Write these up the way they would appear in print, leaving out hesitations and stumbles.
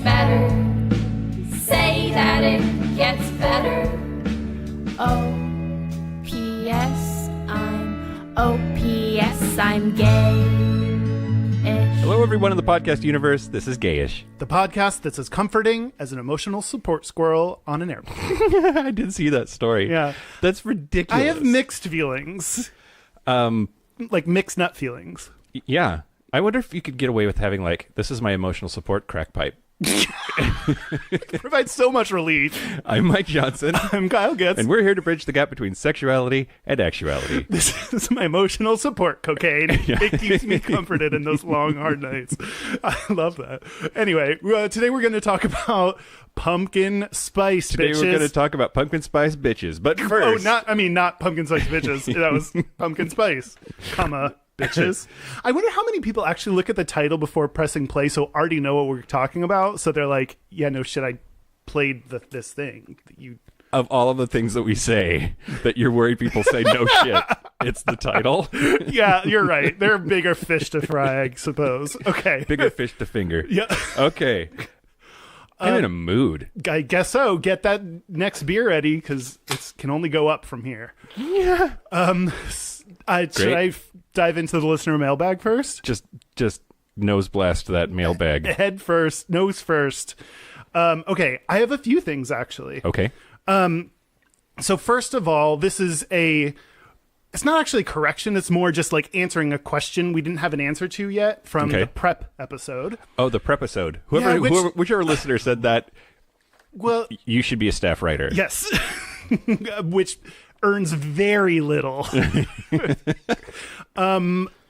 better. Say that it gets better. I'm gay-ish. Hello, everyone in the podcast universe. This is Gayish. The podcast that's as comforting as an emotional support squirrel on an airplane. I did see that story. Yeah. That's ridiculous. I have mixed feelings. Like mixed nut feelings. Yeah. I wonder if you could get away with having, like, this is my emotional support crack pipe. It provides so much relief. I'm Mike Johnson. I'm Kyle Getz. And we're here to bridge the gap between sexuality and actuality. This is my emotional support cocaine. Yeah. It keeps me comforted in those long, hard nights. I love that. Anyway, today we're going to talk about pumpkin spice Today bitches. we're going to talk about pumpkin spice bitches. But first... not pumpkin spice bitches. That was pumpkin spice, comma, bitches. I wonder how many people actually look at the title before pressing play, so already know what we're talking about. So they're like, yeah, no shit, I played this thing that you... Of all of the things that we say that you're worried people say no shit, it's the title. Yeah, you're right. They're bigger fish to fry, I suppose. Okay. Bigger fish to finger. Yeah. Okay. I'm in a mood. I guess so. Get that next beer ready, because it can only go up from here. Yeah. Should I dive into the listener mailbag first? Just nose blast that mailbag. Head first, nose first. Okay, I have a few things, actually. Okay. So first of all, this is it's not actually a correction. It's more just like answering a question we didn't have an answer to yet from the prep episode. Oh, the prep episode. Whichever listener said that, well, you should be a staff writer. Yes. Which earns very little.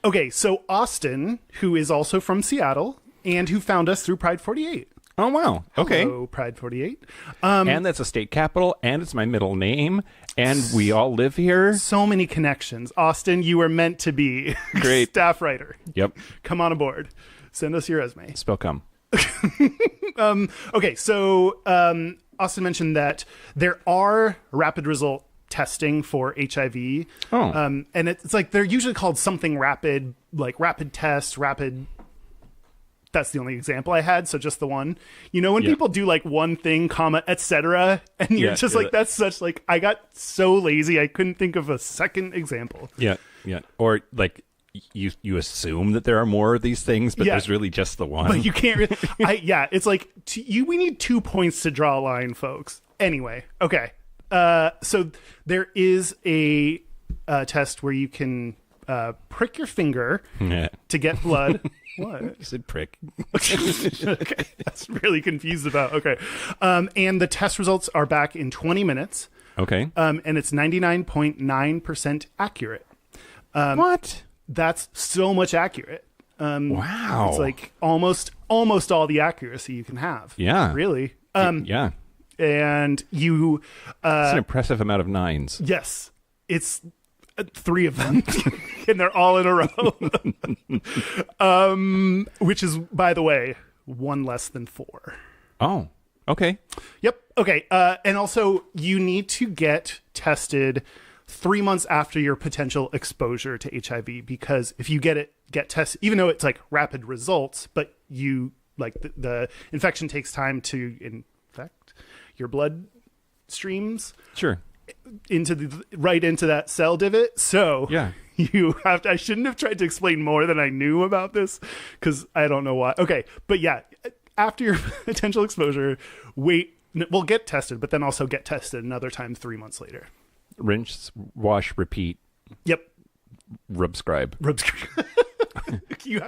Okay, so Austin, who is also from Seattle and who found us through Pride 48. Oh, wow. Okay. Hello, Pride 48. And that's a state capital, and it's my middle name, and we all live here. So many connections. Austin, you were meant to be Great. Staff writer. Yep. Come on aboard. Send us your resume. Spell come. Okay, so Austin mentioned that there are rapid result testing for HIV. Oh. And it's like they're usually called something rapid, like rapid test, rapid... That's the only example I had, so just the one. You know, when people do like one thing, comma, etc., and you're just like, that's such like, I got so lazy, I couldn't think of a second example. Yeah, yeah. Or like you assume that there are more of these things, but there's really just the one. But you can't really, it's like, we need 2 points to draw a line, folks. Anyway, okay. So there is a test where you can prick your finger to get blood. What? You said prick. Okay, that's really confused about. Okay. And the test results are back in 20 minutes. Okay. And it's 99.9% accurate. What? That's so much accurate. Wow. It's like almost all the accuracy you can have. Yeah. Really. Yeah. And you... It's an impressive amount of nines. Yes. It's... 3 of them, and they're all in a row. Which is, by the way, 1 less than 4. Oh, okay. Yep. Okay. And also, you need to get tested 3 months after your potential exposure to HIV, because if you get tested, even though it's like rapid results, but you like the infection takes time to infect your blood streams. Sure. Into that cell divot. So yeah, you have to, I shouldn't have tried to explain more than I knew about this, because I don't know why. Okay, but yeah, after your potential exposure, get tested, but then also get tested another time 3 months later. Rinse, wash, repeat. Yep. Subscribe. You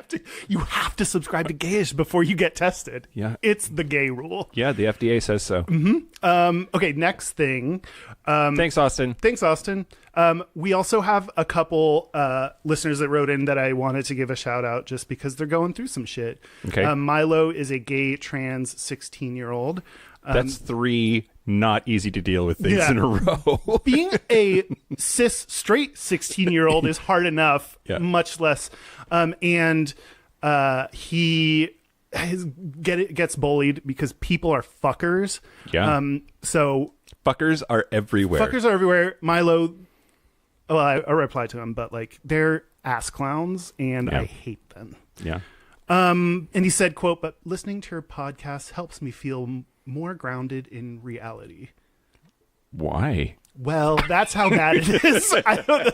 have to subscribe to Gayish before you get tested. Yeah. It's the gay rule. Yeah, the FDA says so. Mm-hmm. Okay, next thing. Thanks, Austin. We also have a couple listeners that wrote in that I wanted to give a shout out just because they're going through some shit. Okay. Milo is a gay trans 16-year-old. That's 3 not easy to deal with things in a row. Being a cis straight 16-year-old is hard enough, much less. And he gets bullied because people are fuckers. Yeah. So fuckers are everywhere. Milo, well, I replied to him, but like they're ass clowns and I hate them. Yeah. And he said, quote, "But listening to your podcast helps me feel more grounded in reality." Why? Well, that's how bad it is. I don't know.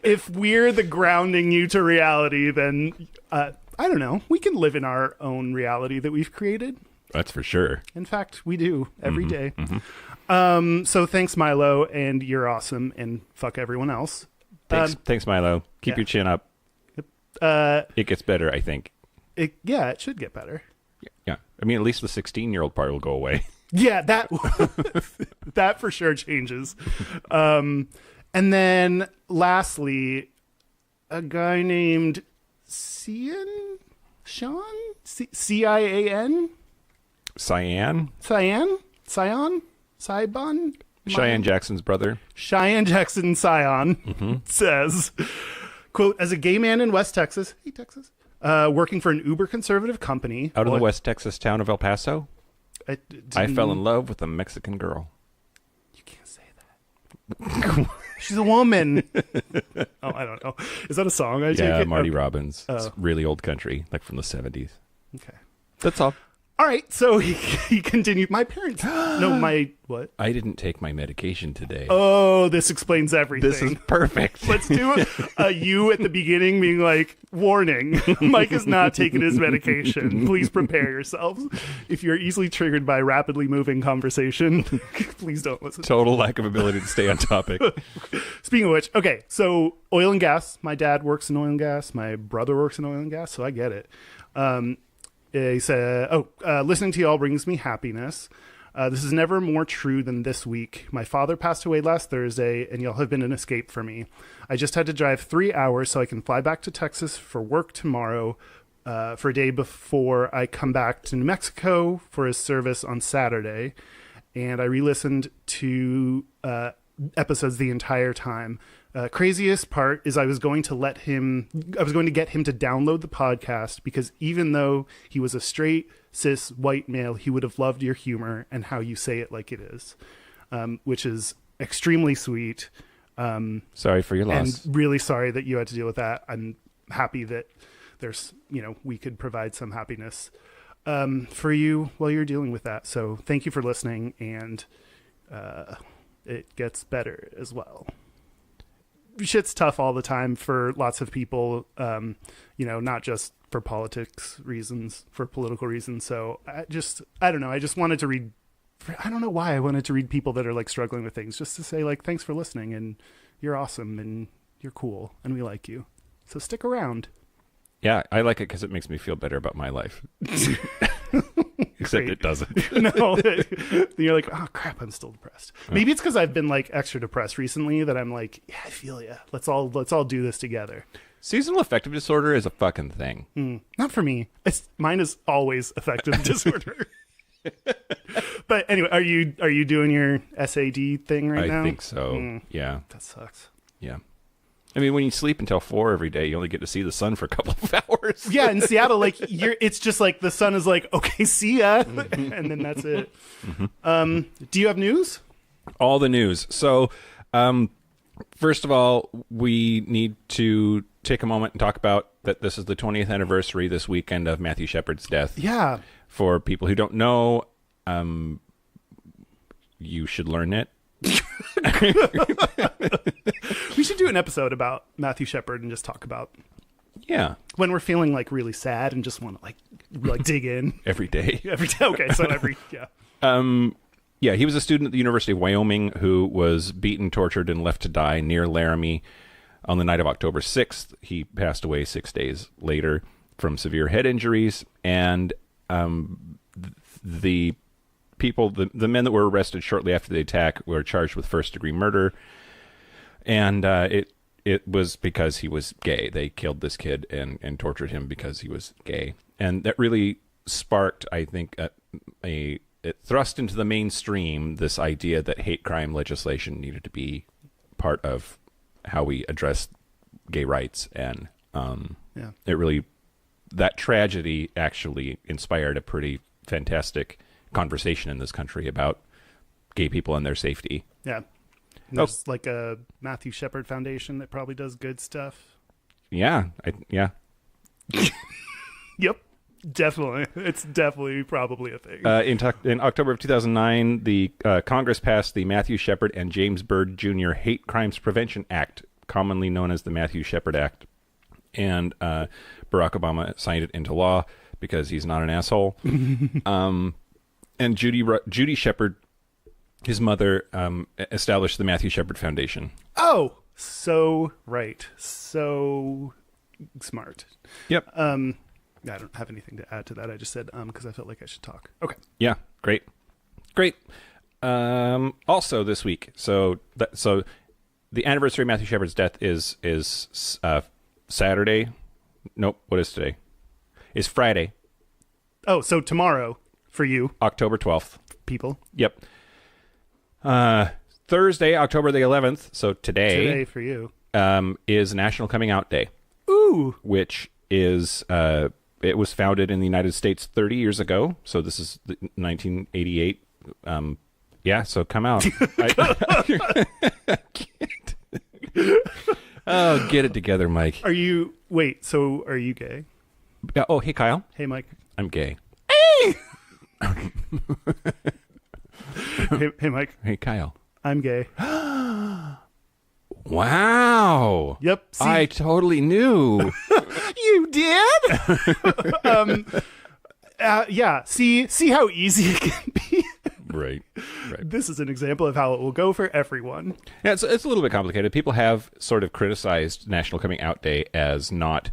If we're the grounding you to reality, then I don't know. We can live in our own reality that we've created. That's for sure. In fact, we do every day. So thanks, Milo, and you're awesome, and fuck everyone else. Thanks, Milo. Keep your chin up. It gets better, I think. It should get better. Yeah. I mean, at least the 16-year-old part will go away. Yeah, that for sure changes. And then lastly, a guy named Cian? C-I-A-N? Cyan? Scion? Cheyenne Jackson's brother. Cheyenne Jackson Scion says, quote, "As a gay man in West Texas, hey Texas, working for an uber conservative company." Out of the West Texas town of El Paso, I fell in love with a Mexican girl. You can't say that. She's a woman. Oh, I don't know. Is that a song? Yeah, Marty Okay. Robbins. It's really old country, like from the 70s. Okay. That's all. All right, so he continued. My parents, what? I didn't take my medication today. Oh, this explains everything. This is perfect. Let's do you at the beginning being like, warning, Mike is not taking his medication. Please prepare yourselves. If you're easily triggered by rapidly moving conversation, please don't listen. Total lack of ability to stay on topic. Speaking of which, okay, so oil and gas. My dad works in oil and gas. My brother works in oil and gas, so I get it. He said, listening to y'all brings me happiness. This is never more true than this week. My father passed away last Thursday, and y'all have been an escape for me. I just had to drive 3 hours so I can fly back to Texas for work tomorrow for a day before I come back to New Mexico for his service on Saturday. And I re-listened to episodes the entire time. Craziest part is I was going to get him to download the podcast because even though he was a straight, cis, white male, he would have loved your humor and how you say it like it is, which is extremely sweet. Sorry for your loss. And really sorry that you had to deal with that. I'm happy that there's, we could provide some happiness for you while you're dealing with that. So thank you for listening, and it gets better as well. Shit's tough all the time for lots of people, not just for political reasons. So I don't know. I just wanted to read, I don't know why I wanted to read people that are like struggling with things, just to say like, thanks for listening, and you're awesome, and you're cool, and we like you. So stick around. Yeah, I like it because it makes me feel better about my life. Except Great. it doesn't. No, you're like, oh crap, I'm still depressed. Maybe it's because I've been like extra depressed recently that I'm like, yeah, I feel ya. Let's all do this together. Seasonal affective disorder is a fucking thing. Not for me. Mine is always affective disorder. But anyway, are you doing your SAD thing right now? I think so. Yeah. That sucks. Yeah. I mean, when you sleep until 4 every day, you only get to see the sun for a couple of hours. Yeah, in Seattle, like it's just like the sun is like, okay, see ya, and then that's it. Do you have news? All the news. So, first of all, we need to take a moment and talk about that this is the 20th anniversary this weekend of Matthew Shepard's death. Yeah. For people who don't know, you should learn it. We should do an episode about Matthew Shepard and just talk about when we're feeling like really sad and just want to like dig in every day. Okay, so he was a student at the University of Wyoming who was beaten, tortured, and left to die near Laramie on the night of October 6th. He passed away 6 days later from severe head injuries, and the men that were arrested shortly after the attack were charged with first-degree murder, and it was because he was gay. They killed this kid and tortured him because he was gay, and that really sparked, I think, it thrust into the mainstream this idea that hate crime legislation needed to be part of how we address gay rights, and it really, that tragedy actually inspired a pretty fantastic conversation in this country about gay people and their safety. Yeah. There's like a Matthew Shepard Foundation that probably does good stuff. Yeah. Yep. Definitely. It's definitely probably a thing. In October of 2009, the Congress passed the Matthew Shepard and James Byrd Jr. Hate Crimes Prevention Act, commonly known as the Matthew Shepard Act. And Barack Obama signed it into law because he's not an asshole. And Judy Shepard, his mother, established the Matthew Shepard Foundation. Oh, so right. So smart. Yep. I don't have anything to add to that. I just said because I felt like I should talk. Okay. Yeah, great. Also this week, so the anniversary of Matthew Shepard's death is Saturday. Nope, what is today? It's Friday. Oh, so tomorrow for you, October 12th. people. Yep. Thursday, October the 11th, so Today for you. Is National Coming Out Day. Ooh. Which is it was founded in the United States 30 years ago, so this is 1988. Yeah, so come out. I can't. Oh, get it together, Mike. So are you gay? Oh, hey, Kyle. Hey, Mike. I'm gay. Hey, Mike. Hey, Kyle. I'm gay. Wow. Yep. See? I totally knew. You did? Yeah. See how easy it can be? Right. This is an example of how it will go for everyone. Yeah, it's a little bit complicated. People have sort of criticized National Coming Out Day as not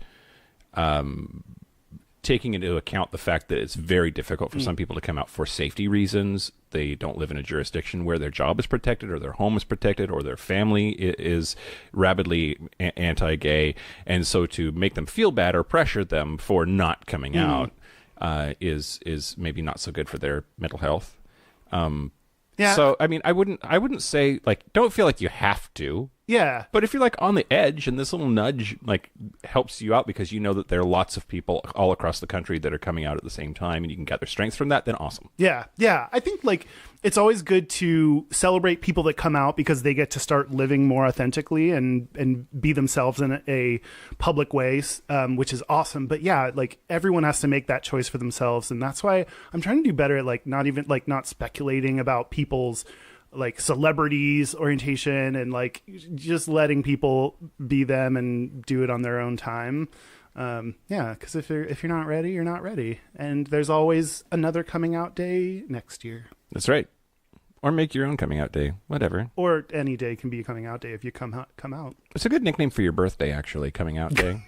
taking into account the fact that it's very difficult for some people to come out for safety reasons. They don't live in a jurisdiction where their job is protected or their home is protected or their family is rabidly anti-gay. And so to make them feel bad or pressure them for not coming out is maybe not so good for their mental health. Yeah. So, I mean, I wouldn't say, like, don't feel like you have to. Yeah. But if you're, like, on the edge and this little nudge, like, helps you out because you know that there are lots of people all across the country that are coming out at the same time and you can gather strength from that, then awesome. Yeah. Yeah. I think, like, it's always good to celebrate people that come out because they get to start living more authentically and be themselves in a public way, which is awesome. But yeah, like, everyone has to make that choice for themselves. And that's why I'm trying to do better at, like, not speculating about people's, like, celebrities orientation and, like, just letting people be them and do it on their own time. Yeah, because if you're not ready, you're not ready, and there's always another coming out day next year. That's right. Or make your own coming out day, whatever. Or any day can be a coming out day if you come out. It's a good nickname for your birthday, actually, coming out day.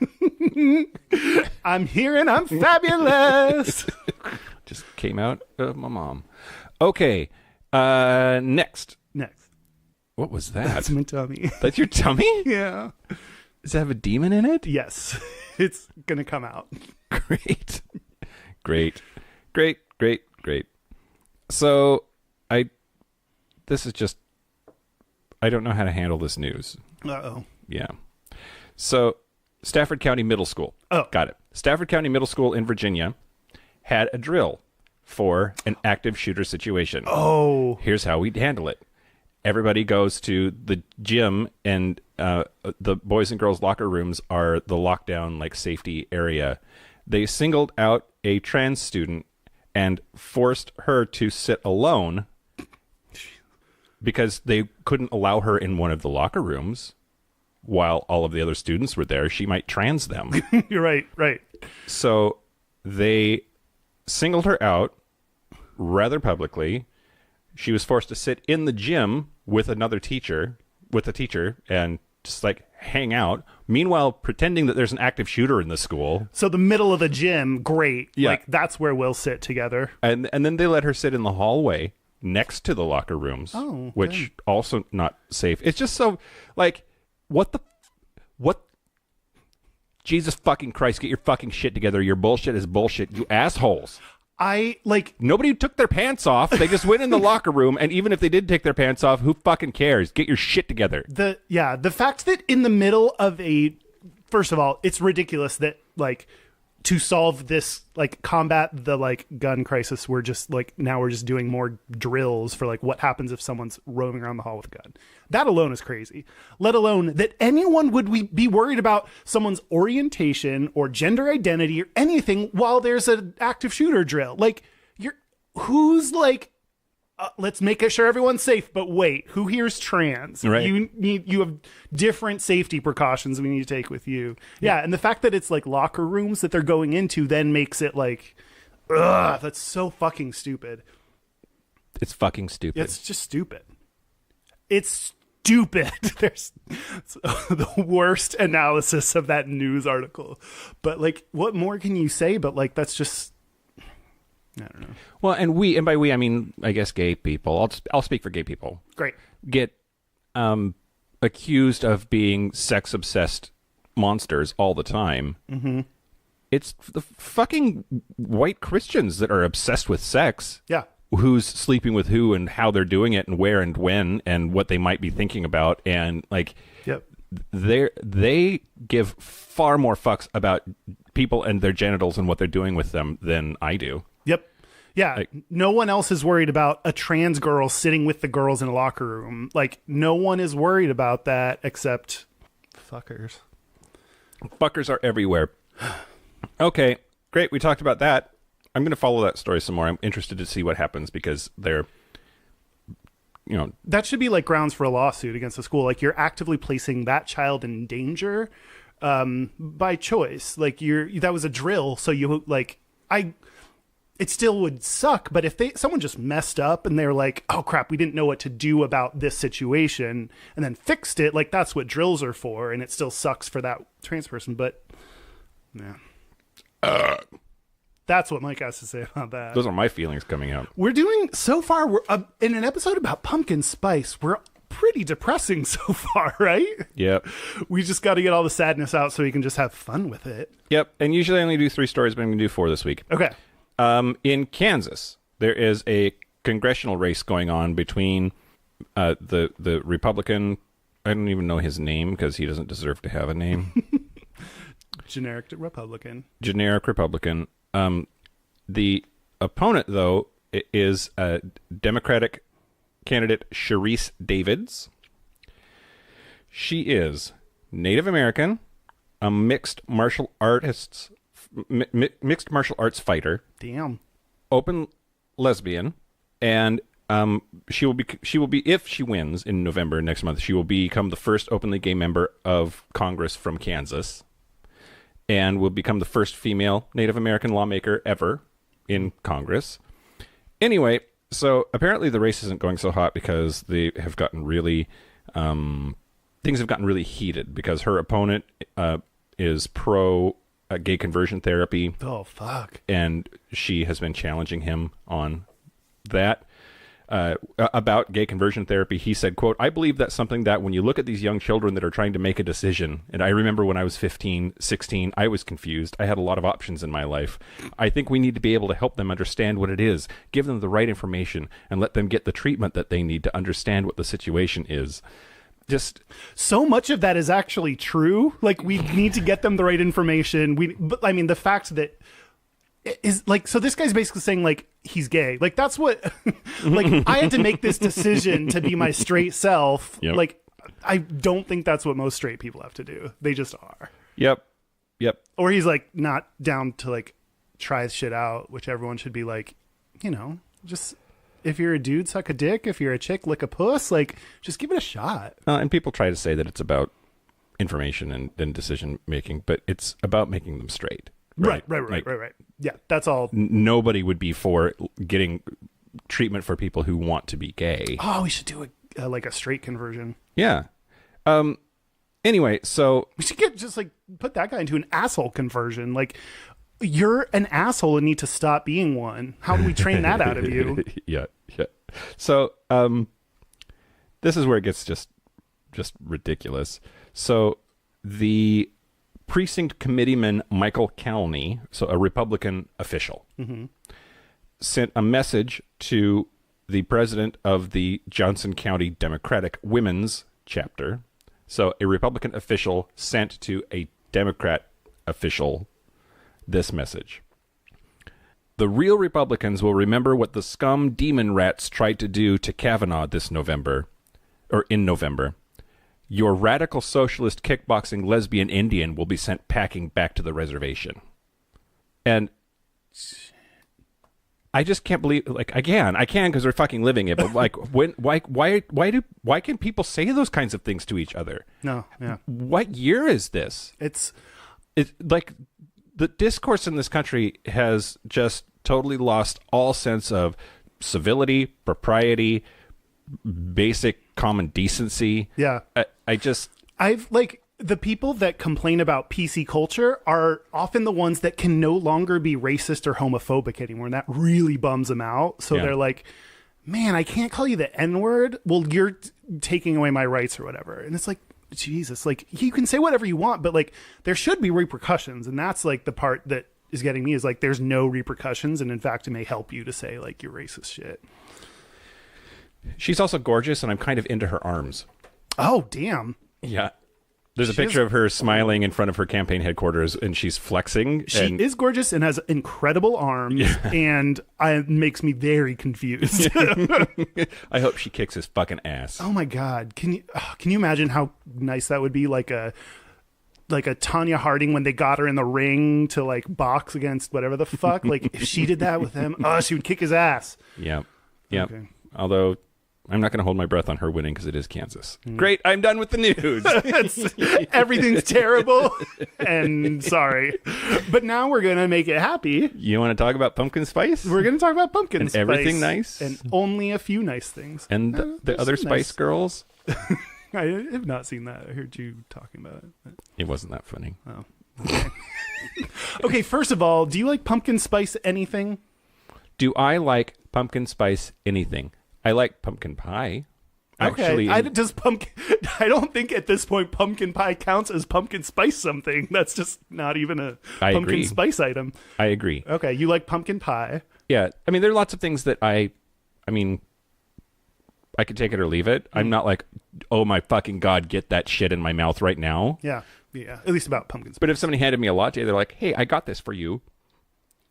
I'm here and I'm fabulous. Just came out of my mom. Okay. Next. What was that? That's my tummy. That's your tummy? Yeah. Does it have a demon in it? Yes. It's gonna come out. Great. So, I don't know how to handle this news. Uh-oh. Yeah. So, Stafford County Middle School. Oh. Got it. Stafford County Middle School in Virginia had a drill for an active shooter situation. Oh. Here's how we'd handle it. Everybody goes to the gym, and the boys and girls locker rooms are the lockdown, like, safety area. They singled out a trans student and forced her to sit alone because they couldn't allow her in one of the locker rooms while all of the other students were there. She might trans them. You're right. So they singled her out rather publicly. She was forced to sit in the gym with a teacher, and just, like, hang out. Meanwhile, pretending that there's an active shooter in the school. So the middle of the gym, great. Yeah. Like, that's where we'll sit together. And then they let her sit in the hallway next to the locker rooms, okay. which also not safe. It's just so, like, what? Jesus fucking Christ, get your fucking shit together. Your bullshit is bullshit, you assholes. Nobody took their pants off. They just went in the locker room, and even if they did take their pants off, who fucking cares? Get your shit together. The fact that in the middle of first of all, it's ridiculous that, like, to solve this, like, combat the, like, gun crisis, we're just doing more drills for, like, what happens if someone's roaming around the hall with a gun. That alone is crazy. Let alone that anyone would be worried about someone's orientation or gender identity or anything while there's an active shooter drill. Like, who's like, let's make sure everyone's safe, but wait, who here's trans? Right. You have different safety precautions we need to take with you. Yeah, and the fact that it's like locker rooms that they're going into then makes it like, ugh, that's so fucking stupid. It's fucking stupid. It's just stupid. It's stupid. There's the worst analysis of that news article. But like, what more can you say? But like, that's just, I don't know. Well, and by we, I mean, I guess gay people. I'll speak for gay people. Great. Get accused of being sex-obsessed monsters all the time. Mm-hmm. It's the fucking white Christians that are obsessed with sex. Yeah. Who's sleeping with who and how they're doing it and where and when and what they might be thinking about. And like, yep. They give far more fucks about people and their genitals and what they're doing with them than I do. Yep. Yeah. Like, no one else is worried about a trans girl sitting with the girls in a locker room. Like, no one is worried about that except fuckers. Fuckers are everywhere. Okay, great. We talked about that. I'm going to follow that story some more. I'm interested to see what happens because they're, that should be like grounds for a lawsuit against the school. Like, you're actively placing that child in danger by choice. Like, that was a drill. So it still would suck, but if someone just messed up and they're like, oh crap, we didn't know what to do about this situation and then fixed it, like that's what drills are for, and it still sucks for that trans person, but yeah. That's what Mike has to say about that. Those are my feelings coming out. We're doing, so far, we're in an episode about pumpkin spice, we're pretty depressing so far, right? Yep. We just got to get all the sadness out so we can just have fun with it. Yep, and usually I only do 3 stories, but I'm going to do 4 this week. Okay. In Kansas, there is a congressional race going on between the Republican. I don't even know his name because he doesn't deserve to have a name. Generic Republican. The opponent, though, is Democratic candidate Sharice Davids. She is Native American, a mixed martial arts fighter. Damn. Open lesbian, and she will be if she wins in November next month, she will become the first openly gay member of Congress from Kansas, and will become the first female Native American lawmaker ever in Congress. Anyway, so apparently the race isn't going so hot because they have gotten really things have gotten really heated because her opponent is pro gay conversion therapy. Oh, fuck. And she has been challenging him on that. About gay conversion therapy, he said, quote, I believe that's something that when you look at these young children that are trying to make a decision, and I remember when I was 15, 16, I was confused. I had a lot of options in my life. I think we need to be able to help them understand what it is, give them the right information, and let them get the treatment that they need to understand what the situation is. Just so much of that is actually true. Like, we need to get them the right information. But I mean, the fact that is like, so this guy's basically saying like he's gay. Like, that's what, like, I had to make this decision to be my straight self. Yep. Like, I don't think that's what most straight people have to do. They just are. Yep. Or he's like not down to like try shit out, which everyone should be like, just. If you're a dude, suck a dick. If you're a chick, lick a puss. Like, just give it a shot. And people try to say that it's about information and decision making, but it's about making them straight. Right. Yeah, that's all. Nobody would be for getting treatment for people who want to be gay. Oh, we should do a straight conversion. Yeah. Anyway, so we should put that guy into an asshole conversion. Like, you're an asshole and need to stop being one. How do we train that out of you? Yeah. So, this is where it gets just ridiculous. So, the precinct committeeman Michael Calney, so a Republican official, sent a message to the president of the Johnson County Democratic Women's Chapter. So, a Republican official sent to a Democrat official this message. The real Republicans will remember what the scum demon rats tried to do to Kavanaugh in November. Your radical socialist kickboxing lesbian Indian will be sent packing back to the reservation. And I just can't believe, like, again, I can because we're fucking living it, but like, why can people say those kinds of things to each other? No, yeah. What year is this? It's like the discourse in this country has just totally lost all sense of civility, propriety, basic common decency. Yeah. The people that complain about PC culture are often the ones that can no longer be racist or homophobic anymore. And that really bums them out. So they're like, man, I can't call you the N-word. Well, you're taking away my rights or whatever. And it's like, Jesus, like, you can say whatever you want, but like, there should be repercussions. And that's like the part that is getting me, is like, there's no repercussions. And in fact, it may help you to say like your racist shit. She's also gorgeous, and I'm kind of into her arms. Oh, damn. Yeah. There's a picture of her smiling in front of her campaign headquarters, and she's flexing. She is gorgeous and has incredible arms, and it makes me very confused. I hope she kicks his fucking ass. Oh my God. Can you imagine how nice that would be? Like a Tanya Harding when they got her in the ring to like box against whatever the fuck. Like if she did that with him, she would kick his ass. Yep. Yep. Okay. Although I'm not going to hold my breath on her winning because it is Kansas. Great. I'm done with the news. Everything's terrible and sorry. But now we're going to make it happy. You want to talk about pumpkin spice? We're going to talk about pumpkin and spice. Everything nice? And only a few nice things. And the other Spice Girls? I have not seen that. I heard you talking about it. It wasn't that funny. Oh. Okay. Okay, first of all, do you like pumpkin spice anything? Do I like pumpkin spice anything? I like pumpkin pie. Okay. I don't think at this point pumpkin pie counts as pumpkin spice something. That's just not even a pumpkin spice item. I agree. Okay, you like pumpkin pie. Yeah. I mean, there are lots of things that I could take it or leave it. I'm not like, oh my fucking God, get that shit in my mouth right now. Yeah. Yeah. At least about pumpkin spice. But if somebody handed me a latte, they're like, hey, I got this for you.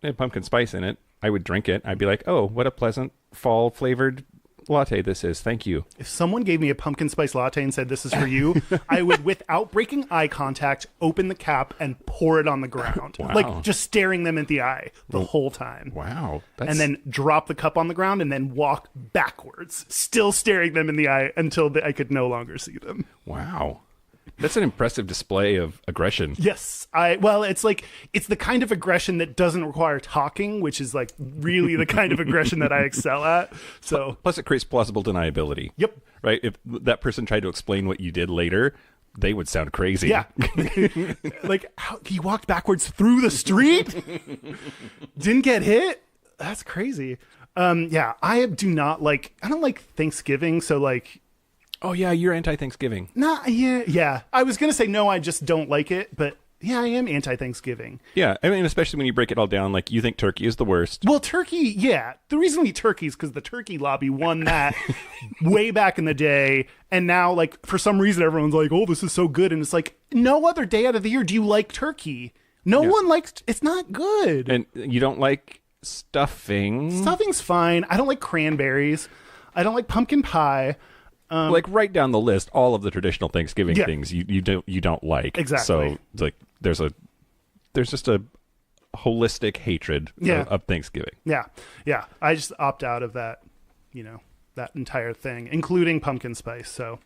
It had pumpkin spice in it. I would drink it. I'd be like, oh, what a pleasant fall flavored latte this is. Thank you. If someone gave me a pumpkin spice latte and said this is for you, I would, without breaking eye contact, open the cap and pour it on the ground. Wow. Like just staring them in the eye the whole time. Wow. And then drop the cup on the ground and then walk backwards, still staring them in the eye until I could no longer see them. Wow. That's an impressive display of aggression. Yes. It's the kind of aggression that doesn't require talking, which is like really the kind of aggression that I excel at. So plus it creates plausible deniability. Yep. Right? If that person tried to explain what you did later, they would sound crazy. Yeah. Like, he walked backwards through the street? Didn't get hit? That's crazy. Yeah, I don't like Thanksgiving, so like... Oh, yeah, you're anti-Thanksgiving. Nah, yeah. I was going to say, no, I just don't like it, but yeah, I am anti-Thanksgiving. Yeah, I mean, especially when you break it all down, like, you think turkey is the worst. Well, turkey, yeah. The reason we eat turkey is because the turkey lobby won that way back in the day, and now, like, for some reason, everyone's like, oh, this is so good, and it's like, no other day out of the year do you like turkey. No one likes, it's not good. And you don't like stuffing. Stuffing's fine. I don't like cranberries. I don't like pumpkin pie. Like right down the list, all of the traditional Thanksgiving things you don't like. Exactly. So like there's just a holistic hatred of Thanksgiving. Yeah. Yeah. I just opt out of that, that entire thing, including pumpkin spice. So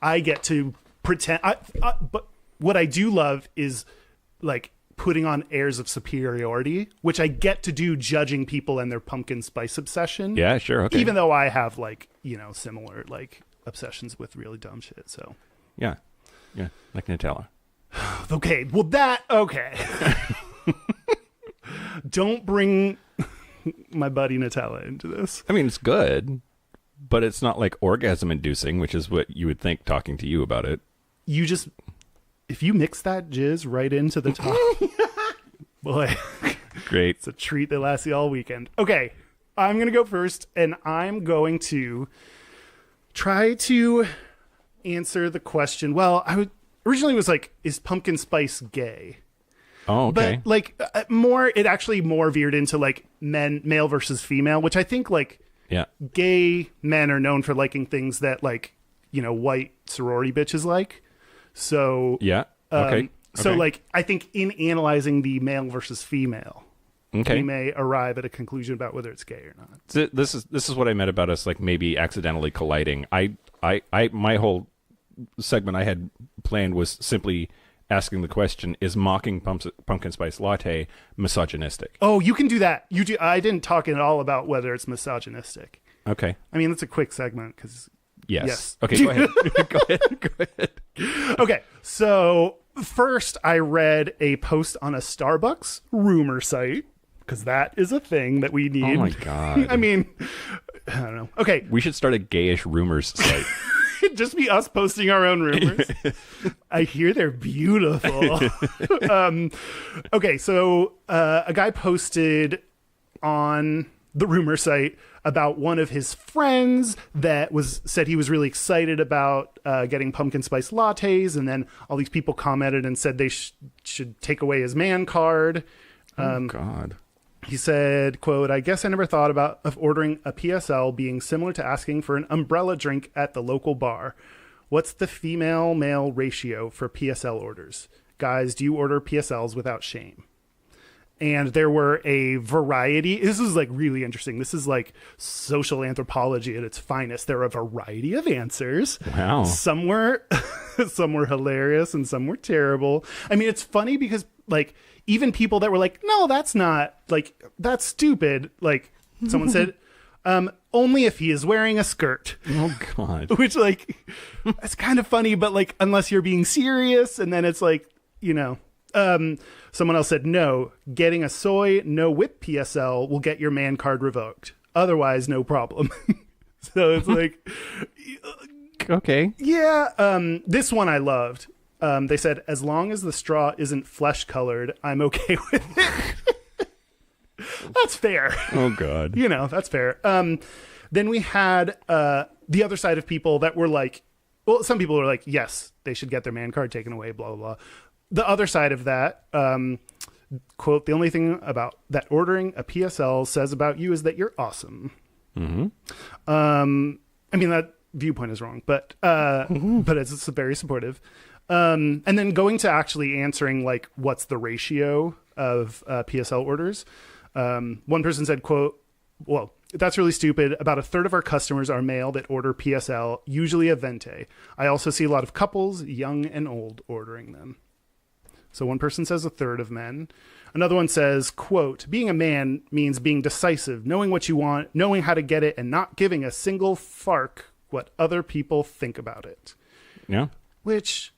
I get to pretend but what I do love is like putting on airs of superiority, which I get to do judging people and their pumpkin spice obsession. Yeah, sure. Okay. Even though I have like, similar like obsessions with really dumb shit. So yeah, like Nutella. Okay. Well, okay. Don't bring my buddy Nutella into this. I mean, it's good, but it's not like orgasm inducing, which is what you would think talking to you about it. If you mix that jizz right into the top, boy, great. It's a treat that lasts you all weekend. Okay, I'm going to go first, and I'm going to try to answer the question. Well, originally was like, is pumpkin spice gay? Oh, okay. But like it actually more veered into like male versus female, which I think like Yeah. gay men are known for liking things that like, white sorority bitches like. So Yeah. Okay. So Okay. like I think in analyzing the male versus female, Okay. we may arrive at a conclusion about whether it's gay or not. So this is what I meant about us like maybe accidentally colliding. I my whole segment I had planned was simply asking the question: is mocking pumpkin spice latte misogynistic? Oh, you can do that. You do. I didn't talk at all about whether it's misogynistic. Okay. I mean, that's a quick segment because. Yes. Okay. Go ahead. Go ahead. Okay. So first, I read a post on a Starbucks rumor site because that is a thing that we need. Oh my god. I mean, I don't know. Okay. We should start a gayish rumors site. Just be us posting our own rumors. I hear they're beautiful. Okay, so a guy posted on the rumor site about one of his friends that said he was really excited about getting pumpkin spice lattes, and then all these people commented and said they should take away his man card. Oh god. He said, quote, I guess I never thought of ordering a PSL being similar to asking for an umbrella drink at the local bar. What's the female-male ratio for PSL orders? Guys, do you order PSLs without shame? And there were a variety. This is like really interesting. This is like social anthropology at its finest. There are a variety of answers. Wow. Some were hilarious and some were terrible. I mean, it's funny because like even people that were like, no, that's not like, that's stupid. Like someone said, only if he is wearing a skirt. Oh god. Which like, it's kind of funny, but like, unless you're being serious, and then it's like, someone else said, no, getting a soy, no whip PSL will get your man card revoked. Otherwise, no problem. So it's like, Okay. yeah. This one I loved. They said, as long as the straw isn't flesh colored, I'm okay with it. That's fair. Oh god. That's fair. Then we had the other side of people that were like, well, some people were like, yes, they should get their man card taken away, blah, blah, blah. The other side of that, quote, the only thing about that ordering a PSL says about you is that you're awesome. Mm-hmm. I mean, that viewpoint is wrong, but it's very supportive. And then going to actually answering like, what's the ratio of PSL orders? One person said, quote, well, that's really stupid. About a third of our customers are male that order PSL, usually a venti. I also see a lot of couples, young and old, ordering them. So one person says a third of men. Another one says, quote, being a man means being decisive, knowing what you want, knowing how to get it, and not giving a single fark what other people think about it. Yeah. Which,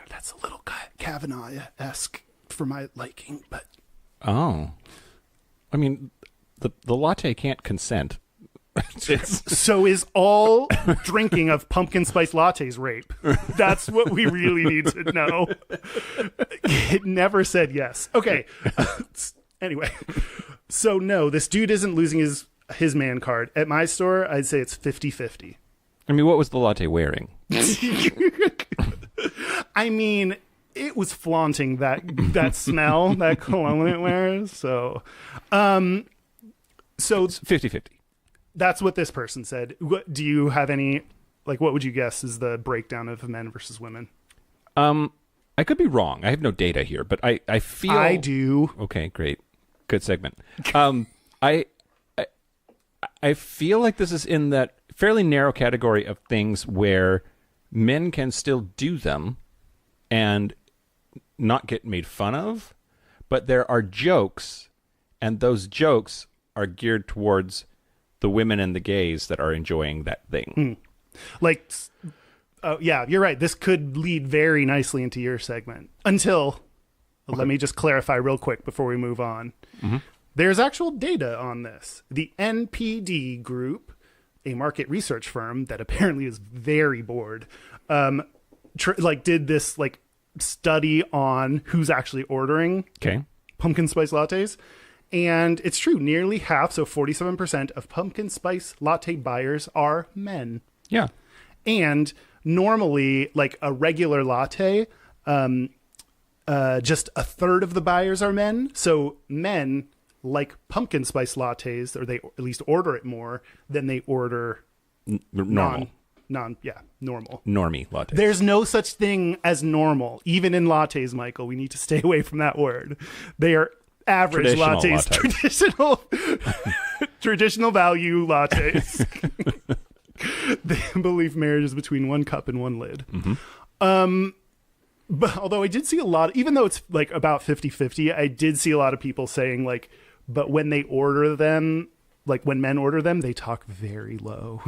that's a little Kavanaugh-esque for my liking, but... Oh. I mean, the latte can't consent. So is all drinking of pumpkin spice lattes rape? That's what we really need to know. It never said yes. Okay. Anyway. So no, this dude isn't losing his man card. At my store, I'd say it's 50-50. I mean, what was the latte wearing? I mean, it was flaunting that smell, that cologne it wears. So It's 50-50. That's what this person said. Do you have any, like, what would you guess is the breakdown of men versus women? I could be wrong. I have no data here, but I feel I do. Okay, great. Good segment. I feel like this is in that fairly narrow category of things where men can still do them and not get made fun of, but there are jokes, and those jokes are geared towards the women and the gays that are enjoying that thing. Like, yeah, you're right. This could lead very nicely into your segment until, let me just clarify real quick before we move on. Mm-hmm. There's actual data on this. The NPD Group, a market research firm that apparently is very bored, did this like study on who's actually ordering pumpkin spice lattes. And it's true, nearly half, so 47% of pumpkin spice latte buyers are men. Yeah. And normally, like a regular latte, just a third of the buyers are men. So men like pumpkin spice lattes, or they at least order it more than they order Normal. normal. Normie lattes. There's no such thing as normal, even in lattes, Michael. We need to stay away from that word. They are average lattes. Traditional value lattes. They believe marriage is between one cup and one lid. But although I did see a lot, even though it's like about 50-50, I did see a lot of people saying like, but when they order them, like when men order them, they talk very low.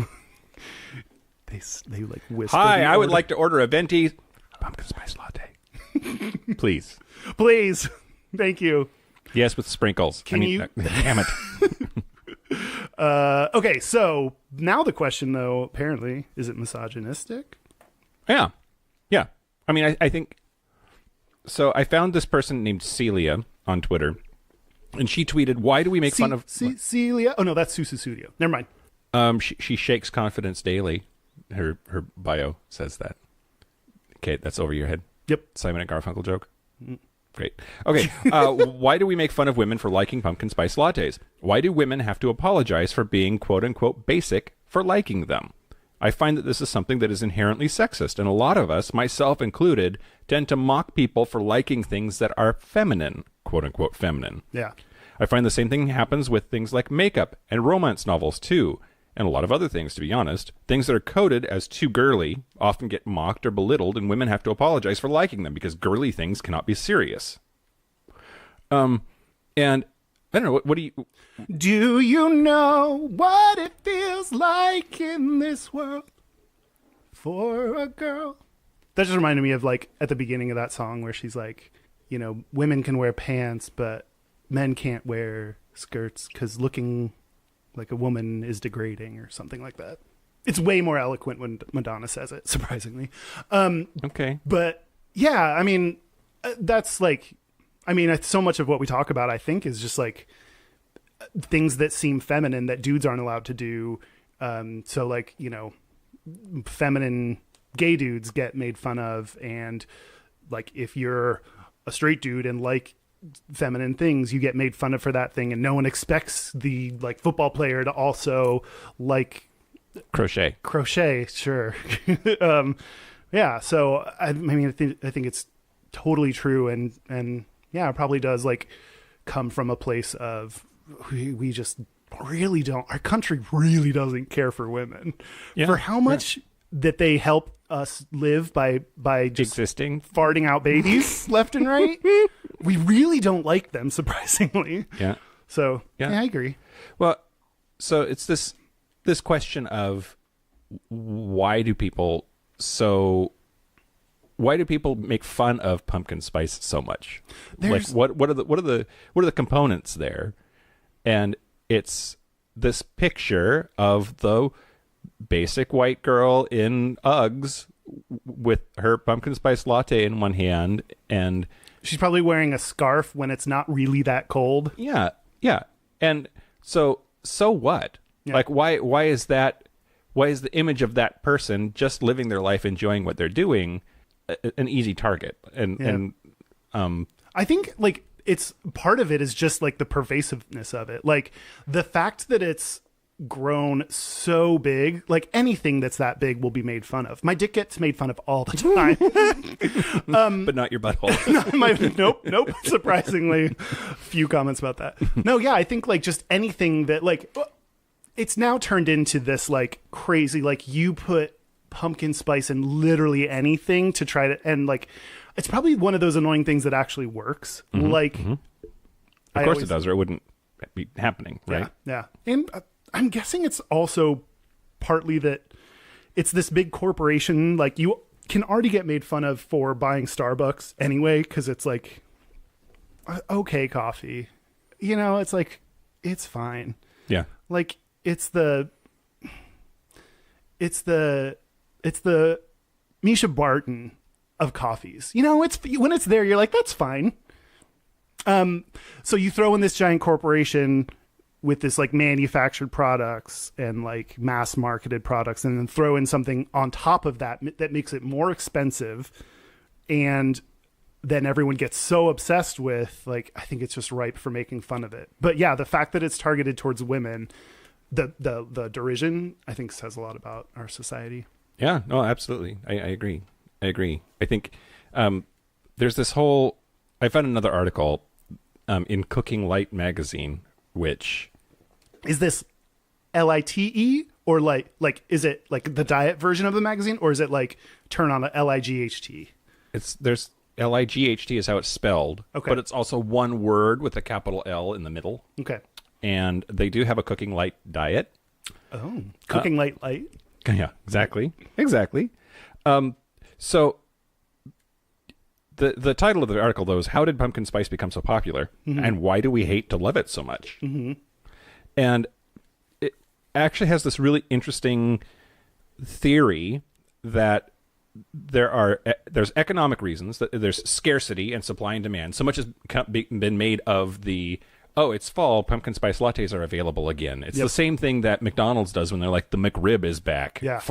They like whisper. Hi, I would like to order a venti pumpkin spice latte. Please. Please. Thank you. Yes, with sprinkles. Can you? Damn it. Okay, so now the question, though, apparently, is it misogynistic? Yeah. Yeah. I mean, I think... So I found this person named Celia on Twitter, and she tweeted, why do we make fun of... Celia? Oh, no, that's Susu Studio. Never mind. She shakes confidence daily. Her bio says that. Okay, that's over your head. Yep. Simon and Garfunkel joke. Great. Okay. Why do we make fun of women for liking pumpkin spice lattes? Why do women have to apologize for being quote unquote basic for liking them? I find that this is something that is inherently sexist, and a lot of us, myself included, tend to mock people for liking things that are feminine, quote unquote feminine. Yeah. I find the same thing happens with things like makeup and romance novels too, and a lot of other things, to be honest. Things that are coded as too girly often get mocked or belittled, and women have to apologize for liking them because girly things cannot be serious. And I don't know, what do you... Do you know what it feels like in this world for a girl? That just reminded me of, like, at the beginning of that song where she's like, you know, women can wear pants, but men can't wear skirts because looking like a woman is degrading or something like that. It's way more eloquent when Madonna says it, surprisingly. Okay. But yeah, I mean, that's like, I mean, so much of what we talk about, I think, is just like things that seem feminine that dudes aren't allowed to do. So like, you know, feminine gay dudes get made fun of. And like, if you're a straight dude and like feminine things, you get made fun of for that thing, and no one expects the like football player to also like crochet. Sure. Yeah. So I mean, I think it's totally true, and yeah, it probably does like come from a place of we just really don't. Our country really doesn't care for women for how much that they help us live by just existing, farting out babies left and right. We really don't like them, surprisingly. Yeah. So yeah, I agree. Well, so it's this question of why do people make fun of pumpkin spice so much? Like what are the components there? And it's this picture of the basic white girl in Uggs with her pumpkin spice latte in one hand, and she's probably wearing a scarf when it's not really that cold. Yeah. And so what? Yeah. Like why is the image of that person just living their life enjoying what they're doing an easy target? And I think like it's part of it is just like the pervasiveness of it. Like the fact that it's grown so big, like anything that's that big will be made fun of. My dick gets made fun of all the time. But not your butthole. Nope. Surprisingly, few comments about that. No, yeah, I think like just anything that like, it's now turned into this like crazy, like you put pumpkin spice in literally anything to try to, and like, it's probably one of those annoying things that actually works. Mm-hmm, like, mm-hmm. Of course it does, or it wouldn't be happening, right? Yeah. And I'm guessing it's also partly that it's this big corporation. Like you can already get made fun of for buying Starbucks anyway, because it's like, okay, coffee. You know, it's like, it's fine. Yeah. Like it's the Misha Barton of coffees. You know, it's when it's there, you're like, that's fine. So you throw in this giant corporation with this like manufactured products and like mass marketed products, and then throw in something on top of that that makes it more expensive, and then everyone gets so obsessed with, like, I think it's just ripe for making fun of it. But yeah, the fact that it's targeted towards women, the derision, I think says a lot about our society. Yeah, no, absolutely. I agree. I think there's this whole, I found another article in Cooking Light magazine, which is this LITE or like is it like the diet version of the magazine, or is it like turn on a LIGHT? There's LIGHT is how it's spelled, okay, but it's also one word with a capital L in the middle. Okay. And they do have a Cooking Light diet. Oh, Cooking Light. Yeah, exactly. So the title of the article, though, is How Did Pumpkin Spice Become So Popular? Mm-hmm. And Why Do We Hate to Love It So Much? Mm-hmm. And it actually has this really interesting theory that there's economic reasons, that there's scarcity and supply and demand. So much has been made of it's fall, pumpkin spice lattes are available again. It's the same thing that McDonald's does when they're like, the McRib is back. Yeah.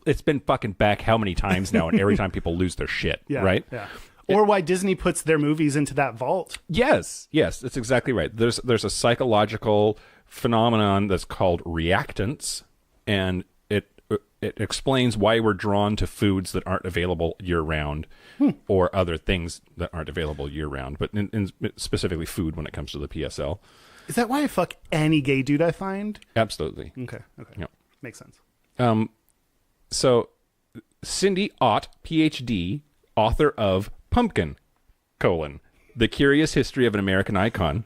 It's been fucking back how many times now, and every time people lose their shit, right? Yeah. Or why Disney puts their movies into that vault. Yes, that's exactly right. There's a psychological phenomenon that's called reactance, and it explains why we're drawn to foods that aren't available year-round, or other things that aren't available year-round, but in specifically food when it comes to the PSL. Is that why I fuck any gay dude I find? Absolutely. Okay. Yep. Makes sense. So Cindy Ott, PhD, author of Pumpkin, The Curious History of an American Icon.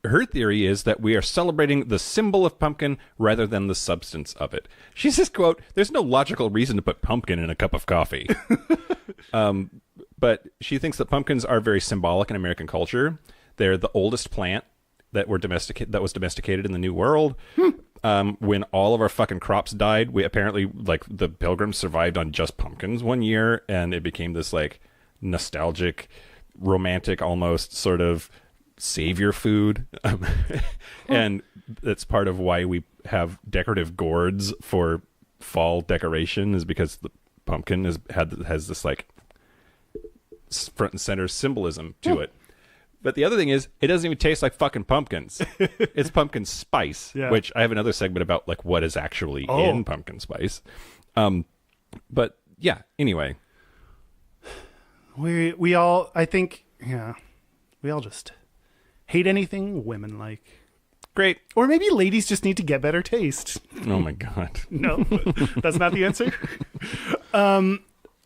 Her theory is that we are celebrating the symbol of pumpkin rather than the substance of it. She says, quote, "There's no logical reason to put pumpkin in a cup of coffee." But she thinks that pumpkins are very symbolic in American culture. They're the oldest plant that was domesticated in the New World. When all of our fucking crops died, we apparently, like, the Pilgrims survived on just pumpkins one year, and it became this, like, nostalgic, romantic, almost sort of savior food. And that's part of why we have decorative gourds for fall decoration, is because the pumpkin has this, like, front and center symbolism to it. But the other thing is, it doesn't even taste like fucking pumpkins. It's pumpkin spice, which I have another segment about, like, what is actually in pumpkin spice. But yeah, anyway. We all, I think, we all just hate anything women like. Great. Or maybe ladies just need to get better taste. Oh my God. No, that's not the answer.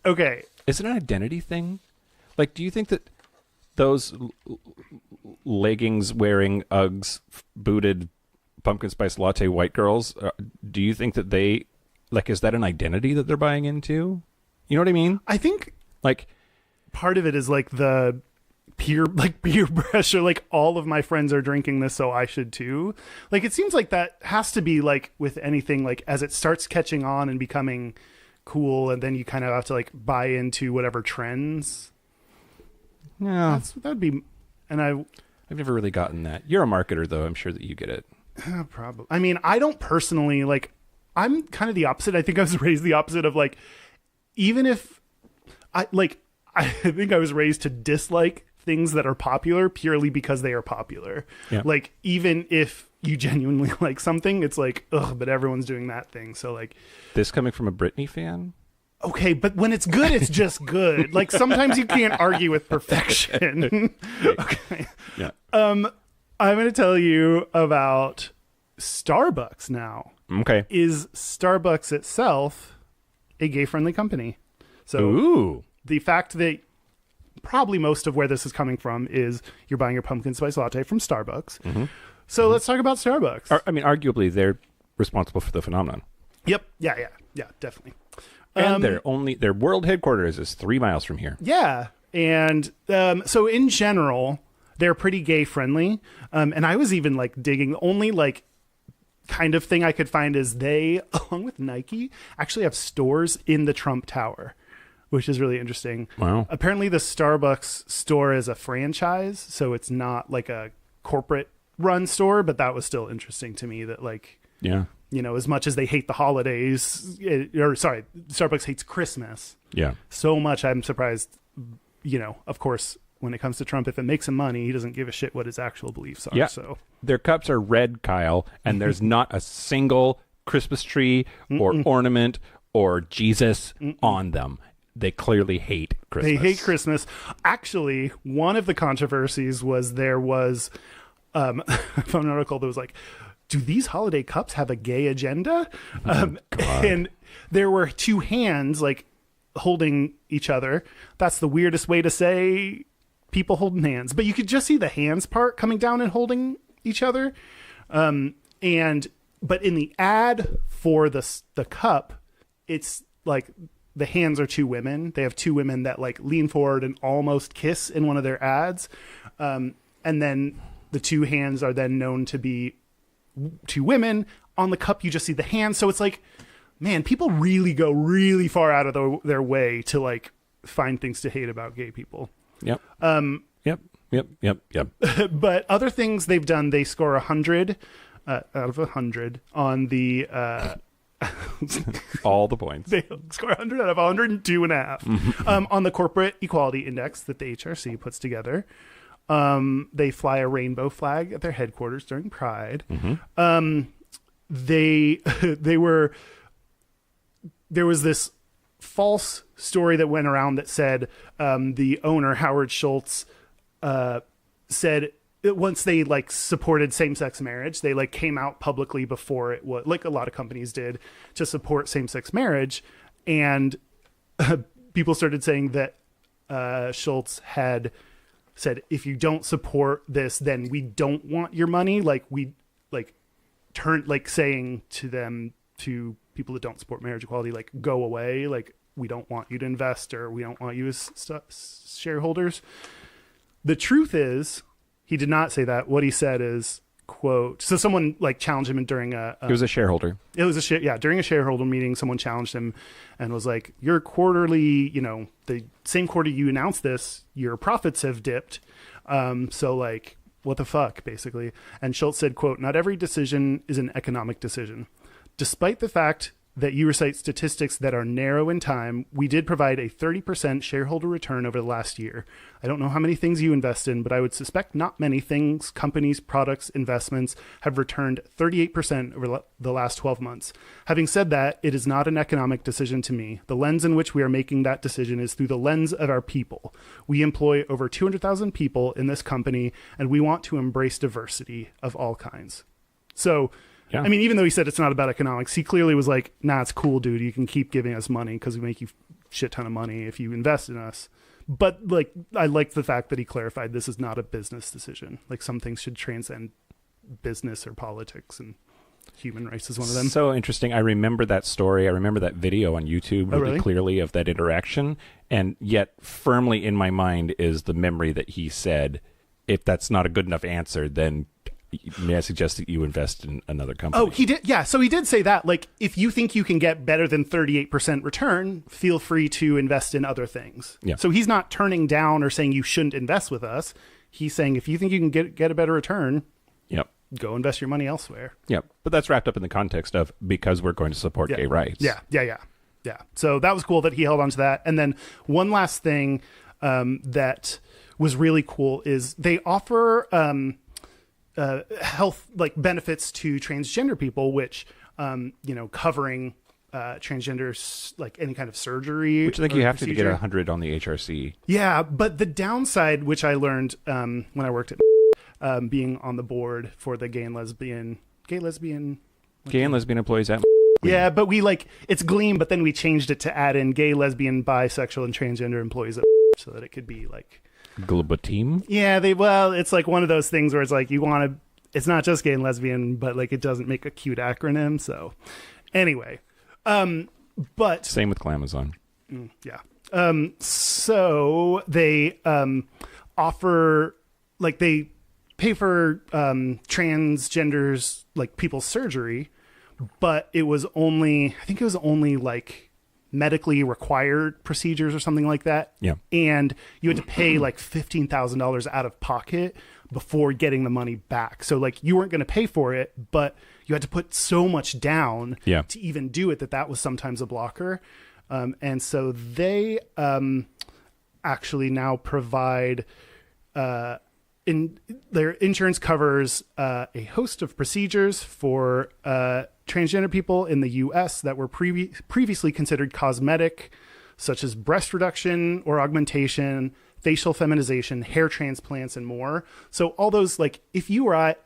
Okay. Is it an identity thing? Like, do you think that those leggings wearing Uggs booted pumpkin spice latte white girls, do you think that they, like, is that an identity that they're buying into? You know what I mean? I think, like, part of it is like the peer pressure, like, all of my friends are drinking this, so I should too. Like, it seems like that has to be, like, with anything, like, as it starts catching on and becoming cool, and then you kind of have to, like, buy into whatever trends. Yeah, that'd be, and I've never really gotten that. You're a marketer, though. I'm sure that you get it. Probably. I mean, I don't personally, like, I'm kind of the opposite. I think I was raised the opposite of, like, even if I think I was raised to dislike things that are popular purely because they are popular. Yeah. Like, even if you genuinely like something, it's like, ugh, but everyone's doing that thing. So, like, this coming from a Britney fan? Okay, but when it's good, it's just good. Like, sometimes you can't argue with perfection. Okay. Yeah. I'm going to tell you about Starbucks now. Okay. Is Starbucks itself a gay-friendly company? So, ooh, the fact that probably most of where this is coming from is you're buying your pumpkin spice latte from Starbucks. Mm-hmm. So let's talk about Starbucks. I mean, arguably, they're responsible for the phenomenon. Yep. Yeah, definitely. And their world headquarters is 3 miles from here. Yeah. And so in general, they're pretty gay friendly. And I was even, like, digging, the only, like, kind of thing I could find is they, along with Nike, actually have stores in the Trump Tower, which is really interesting. Wow. Apparently the Starbucks store is a franchise, so it's not like a corporate run store, but that was still interesting to me that, like, yeah, as much as they hate the holidays, Starbucks hates Christmas Yeah. so much. I'm surprised, of course, when it comes to Trump, if it makes him money, he doesn't give a shit what his actual beliefs are. Yeah. So Their cups are red, Kyle, and there's not a single Christmas tree or ornament or Jesus on them. They clearly hate Christmas. they hate Christmas. Actually, one of the controversies was there was, I found an article that was like, do these holiday cups have a gay agenda? And there were two hands like holding each other. That's the weirdest way to say people holding hands, but you could just see the hands part coming down and holding each other. But in the ad for the cup, it's like the hands are two women. They have two women that like lean forward and almost kiss in one of their ads. And then the two hands are then known to be two women. On the cup, you just see the hands. So it's like, man, people really go really far out of their way to like find things to hate about gay people. Yep. Yep. But other things they've done, they score 100 out of 100 on the All the points. they score 100 out of 102 and a half on the corporate equality index that the HRC puts together. They fly a rainbow flag at their headquarters during Pride. There was this false story that went around that said the owner Howard Schultz said that once they like supported same-sex marriage, they like came out publicly before it was like a lot of companies did to support same-sex marriage, and people started saying that Schultz had said, if you don't support this, then we don't want your money. Like we saying to them, to people that don't support marriage equality, like go away. Like we don't want you to invest, or we don't want you as shareholders. The truth is, he did not say that. What he said is, quote, so someone like challenged him during It was a shareholder. During a shareholder meeting, someone challenged him and was like, your quarterly, the same quarter you announced this, your profits have dipped. So like, what the fuck, basically. And Schultz said, quote, not every decision is an economic decision. Despite the fact that you recite statistics that are narrow in time, we did provide a 30% shareholder return over the last year. I don't know how many things you invest in, but I would suspect not many things, companies, products, investments have returned 38% over the last 12 months. Having said that, it is not an economic decision to me. The lens in which we are making that decision is through the lens of our people. We employ over 200,000 people in this company, and we want to embrace diversity of all kinds. So, yeah. I mean, even though he said it's not about economics, he clearly was like, nah, it's cool, dude. You can keep giving us money because we make you shit ton of money if you invest in us. But like, I like the fact that he clarified this is not a business decision. Like some things should transcend business or politics, and human rights is one of them. So interesting. I remember that story. I remember that video on YouTube really clearly of that interaction. And yet firmly in my mind is the memory that he said, if that's not a good enough answer, then may I suggest that you invest in another company? Oh, he did. Yeah. So he did say that, like, if you think you can get better than 38% return, feel free to invest in other things. Yeah. So he's not turning down or saying you shouldn't invest with us. He's saying, if you think you can get a better return, yep, go invest your money elsewhere. Yep. But that's wrapped up in the context of because we're going to support gay rights. Yeah. So that was cool that he held on to that. And then one last thing that was really cool is they offer health like benefits to transgender people, which covering transgenders, like any kind of surgery, which I think you have procedure. To get 100 on the HRC. Yeah, but the downside, which I learned when I worked at being on the board for the gay and lesbian employees at yeah, but we it's Gleam, but then we changed it to add in gay, lesbian, bisexual, and transgender employees at so that it could be like global team. Yeah, it's like one of those things where it's like you want to, it's not just gay and lesbian, but like it doesn't make a cute acronym. So anyway, but same with Glamazon. Yeah. So they offer, like, they pay for transgenders, like people's surgery, but I think it was only like medically required procedures or something like that. Yeah. And you had to pay like $15,000 out of pocket before getting the money back. So like you weren't going to pay for it, but you had to put so much down to even do it that was sometimes a blocker. And so they actually now provide in their insurance covers a host of procedures for transgender people in the U.S. that were previously considered cosmetic, such as breast reduction or augmentation, facial feminization, hair transplants, and more. So all those, like, if you or I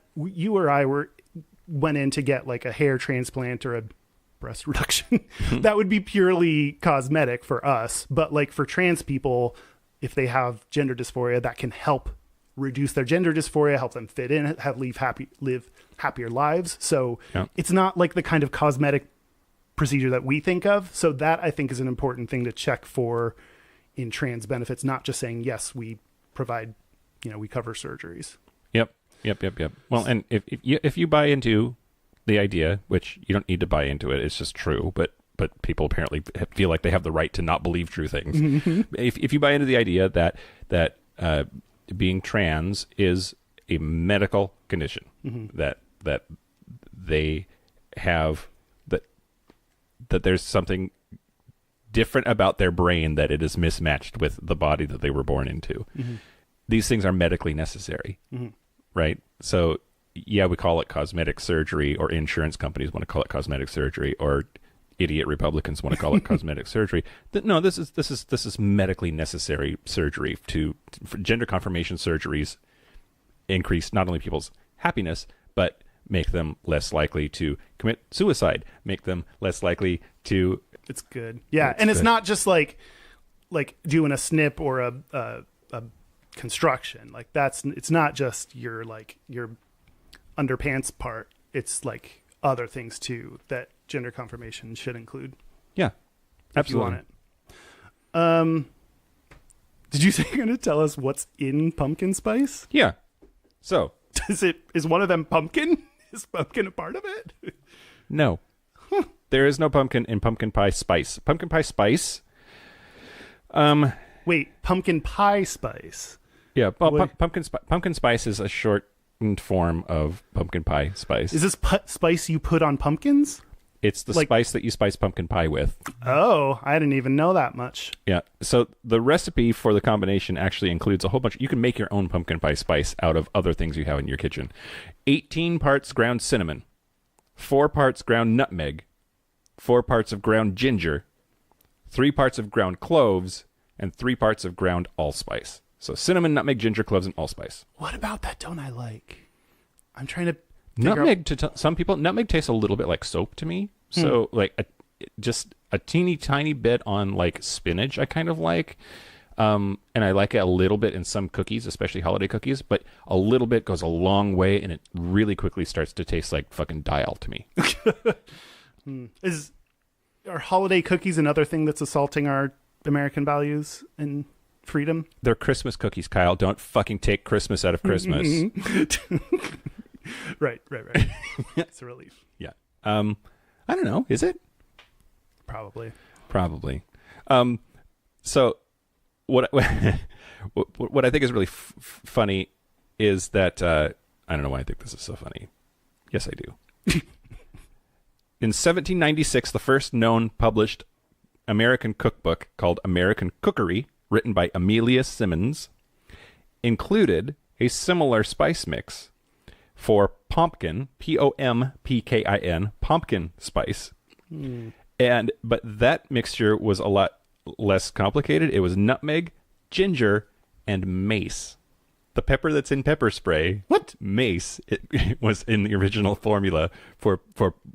went in to get like a hair transplant or a breast reduction, that would be purely cosmetic for us. But like for trans people, if they have gender dysphoria, that can help reduce their gender dysphoria, help them fit in, live happier lives. So it's not like the kind of cosmetic procedure that we think of. So that I think is an important thing to check for in trans benefits, not just saying, yes, we provide, we cover surgeries. Yep. Well, and if you buy into the idea, which you don't need to buy into it, it's just true, but people apparently feel like they have the right to not believe true things. Mm-hmm. If you buy into the idea that being trans is a medical condition, that they have, that there's something different about their brain, that it is mismatched with the body that they were born into. Mm-hmm. These things are medically necessary, right? So yeah, we call it cosmetic surgery, or insurance companies want to call it cosmetic surgery, or idiot Republicans want to call it cosmetic surgery. No, this is medically necessary surgery for gender confirmation surgeries increase not only people's happiness, but make them less likely to commit suicide, make them less likely to. It's good. Yeah. And it's not just like doing a snip or a construction. Like it's not just your underpants part. It's like other things too that gender confirmation should include. Yeah, absolutely. If you want it. Did you say you're going to tell us what's in pumpkin spice? Yeah. So is one of them pumpkin? Is pumpkin a part of it? No. There is no pumpkin in pumpkin pie spice. Pumpkin pie spice. Wait, pumpkin pie spice. Yeah, pumpkin spice is a shortened form of pumpkin pie spice. Is this spice you put on pumpkins? It's the spice that you spice pumpkin pie with. Oh, I didn't even know that much. Yeah. So the recipe for the combination actually includes a whole bunch. You can make your own pumpkin pie spice out of other things you have in your kitchen. 18 parts ground cinnamon, 4 parts ground nutmeg, 4 parts of ground ginger, 3 parts of ground cloves, and 3 parts of ground allspice. So cinnamon, nutmeg, ginger, cloves, and allspice. What about that don't I like? I'm trying to nutmeg to some people. Nutmeg tastes a little bit like soap to me. So like just a teeny tiny bit on like spinach, I kind of like, and I like it a little bit in some cookies, especially holiday cookies. But a little bit goes a long way, and it really quickly starts to taste like fucking dial to me. Are holiday cookies another thing that's assaulting our American values and freedom? They're Christmas cookies, Kyle. Don't fucking take Christmas out of Christmas. Right. It's a relief. Yeah. I don't know. Is it? Probably. So what what I think is really funny is that I don't know why I think this is so funny. Yes, I do. In 1796, the first known published American cookbook, called American Cookery, written by Amelia Simmons, included a similar spice mix for pumpkin, Pompkin, pumpkin spice. But that mixture was a lot less complicated. It was nutmeg, ginger, and mace. The pepper that's in pepper spray. What? Mace. It was in the original formula for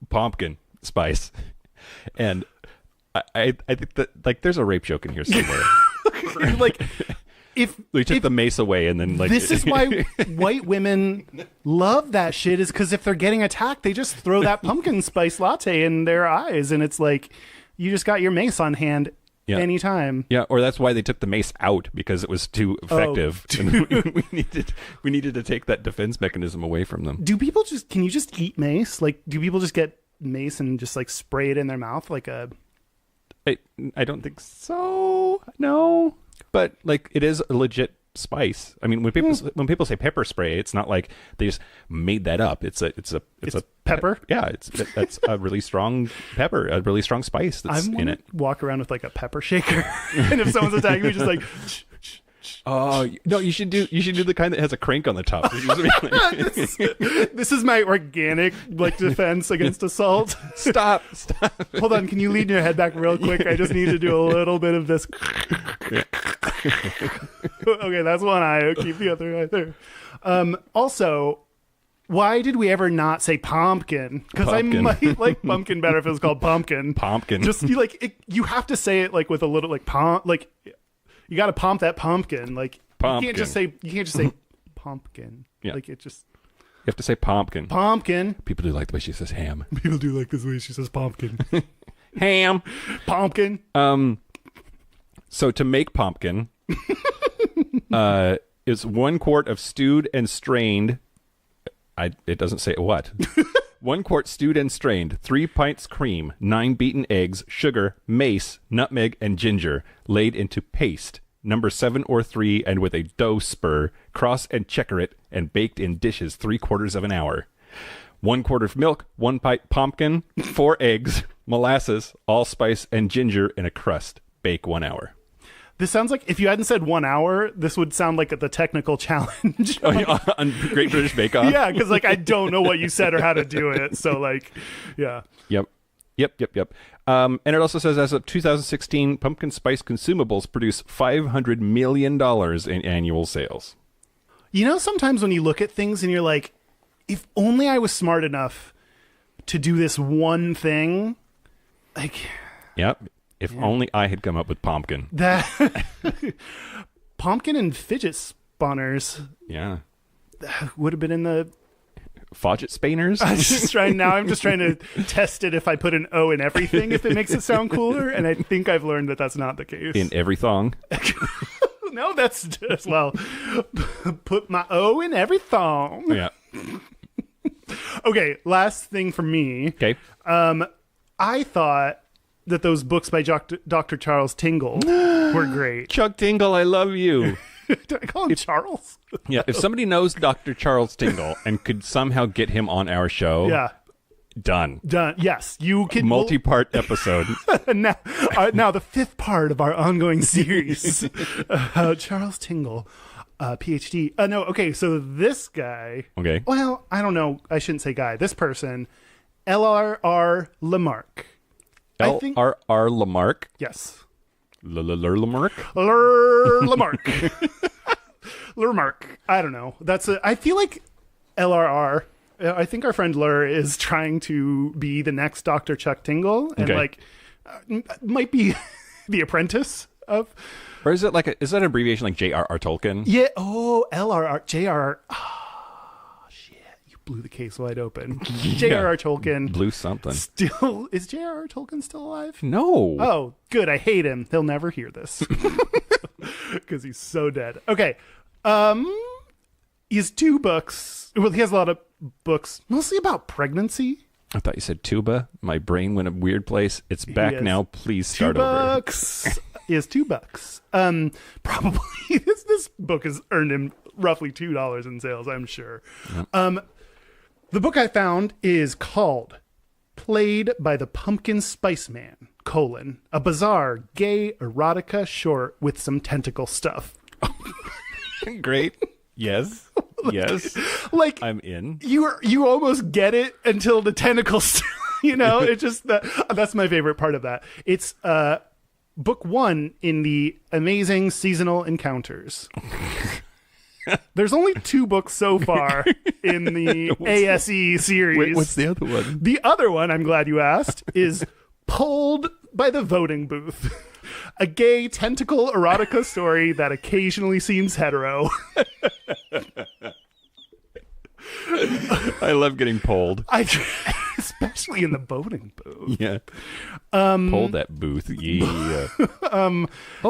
pumpkin spice. And I think that like there's a rape joke in here somewhere. Like if we took the mace away and then like this is why white women love that shit, is because if they're getting attacked, they just throw that pumpkin spice latte in their eyes, and it's like you just got your mace on hand anytime. Yeah, or that's why they took the mace out, because it was too effective. And we needed to take that defense mechanism away from them. Can you just eat mace? Like, do people just get mace and just like spray it in their mouth like a I don't think so. No, but like it is a legit spice. I mean, when people say pepper spray, it's not like they just made that up. It's a pepper. That's a really strong pepper, a really strong spice that's in it. Walk around with like a pepper shaker, and if someone's attacking me, just like. Oh no! You should do the kind that has a crank on the top. This is my organic like defense against assault. Stop! Hold on, can you lean your head back real quick? I just need to do a little bit of this. Okay, that's one eye. I'll keep the other eye there. Also, why did we ever not say pumpkin? Because I might like pumpkin better if it was called pumpkin. Pumpkin. Just you like it, you have to say it like with a little like like. You got to pump that pumpkin. Like pumpkin. You can't just say pumpkin. Yeah. Like it just. You have to say pumpkin. Pumpkin. People do like the way she says ham. People do like the way she says pumpkin. Ham. Pumpkin. So to make pumpkin, is 1 quart of stewed and strained. It doesn't say what. 1 quart stewed and strained, 3 pints cream, 9 beaten eggs, sugar, mace, nutmeg, and ginger, laid into paste, number 7 or 3, and with a dough spur, cross and checker it, and baked in dishes 3/4 of an hour. 1 quart of milk, 1 pint pumpkin, 4 eggs, molasses, allspice, and ginger in a crust. Bake 1 hour. This sounds like if you hadn't said 1 hour, this would sound like the technical challenge. On Great British Bake Off? Yeah, because like I don't know what you said or how to do it. So like, yeah. Yep. And it also says as of 2016, pumpkin spice consumables produce $500 million in annual sales. You know, sometimes when you look at things and you're like, if only I was smart enough to do this one thing, like... Yep. If only I had come up with pumpkin. That pumpkin and fidget spinners. Yeah. Would have been in the fidget spinners. I'm just trying to test it if I put an O in everything, if it makes it sound cooler. And I think I've learned that that's not the case. In every thong. No, that's just, well, put my O in every thong. Yeah. Okay. Last thing for me. Okay. I thought that those books by Dr. Charles Tingle were great. Chuck Tingle, I love you. Do I call him Charles? Yeah, if somebody knows Dr. Charles Tingle and could somehow get him on our show, yeah, done. Yes, you can. Multi-part episode. Now the 5th part of our ongoing series, Charles Tingle, PhD. No, okay, so this guy. Okay. Well, I don't know. I shouldn't say guy. This person, L.R.R. Lamarck. L.R.R. Lamarck? Yes. Lamarck? Lamarck. Lamarck. I don't know. I feel like LRR. I think our friend Lur is trying to be the next Dr. Chuck Tingle and might be the apprentice of. Or is it is that an abbreviation like J.R.R. Tolkien? Yeah. Oh, LRR. J.R.R. Blew the case wide open. J.R.R. Tolkien. Blew something. Is J.R.R. Tolkien still alive? No. Oh, good. I hate him. He'll never hear this. Because he's so dead. Okay. He has 2 books. Well, he has a lot of books, mostly about pregnancy. I thought you said tuba. My brain went a weird place. It's back now. Please start over. He has $2. Probably this book has earned him roughly $2 in sales, I'm sure. Yep. The book I found is called Played by the Pumpkin Spice Man, a bizarre gay erotica short with some tentacle stuff. Great. Yes. Yes. Like I'm in. You almost get it until the tentacles, it's just that's my favorite part of that. It's book 1 in the Amazing Seasonal Encounters. There's only 2 books so far in the ASE series. Wait, what's the other one? The other one, I'm glad you asked, is Pulled by the Voting Booth. A gay tentacle erotica story that occasionally seems hetero. I love getting pulled. Especially in the voting booth. Yeah. Pull that booth. Yeah.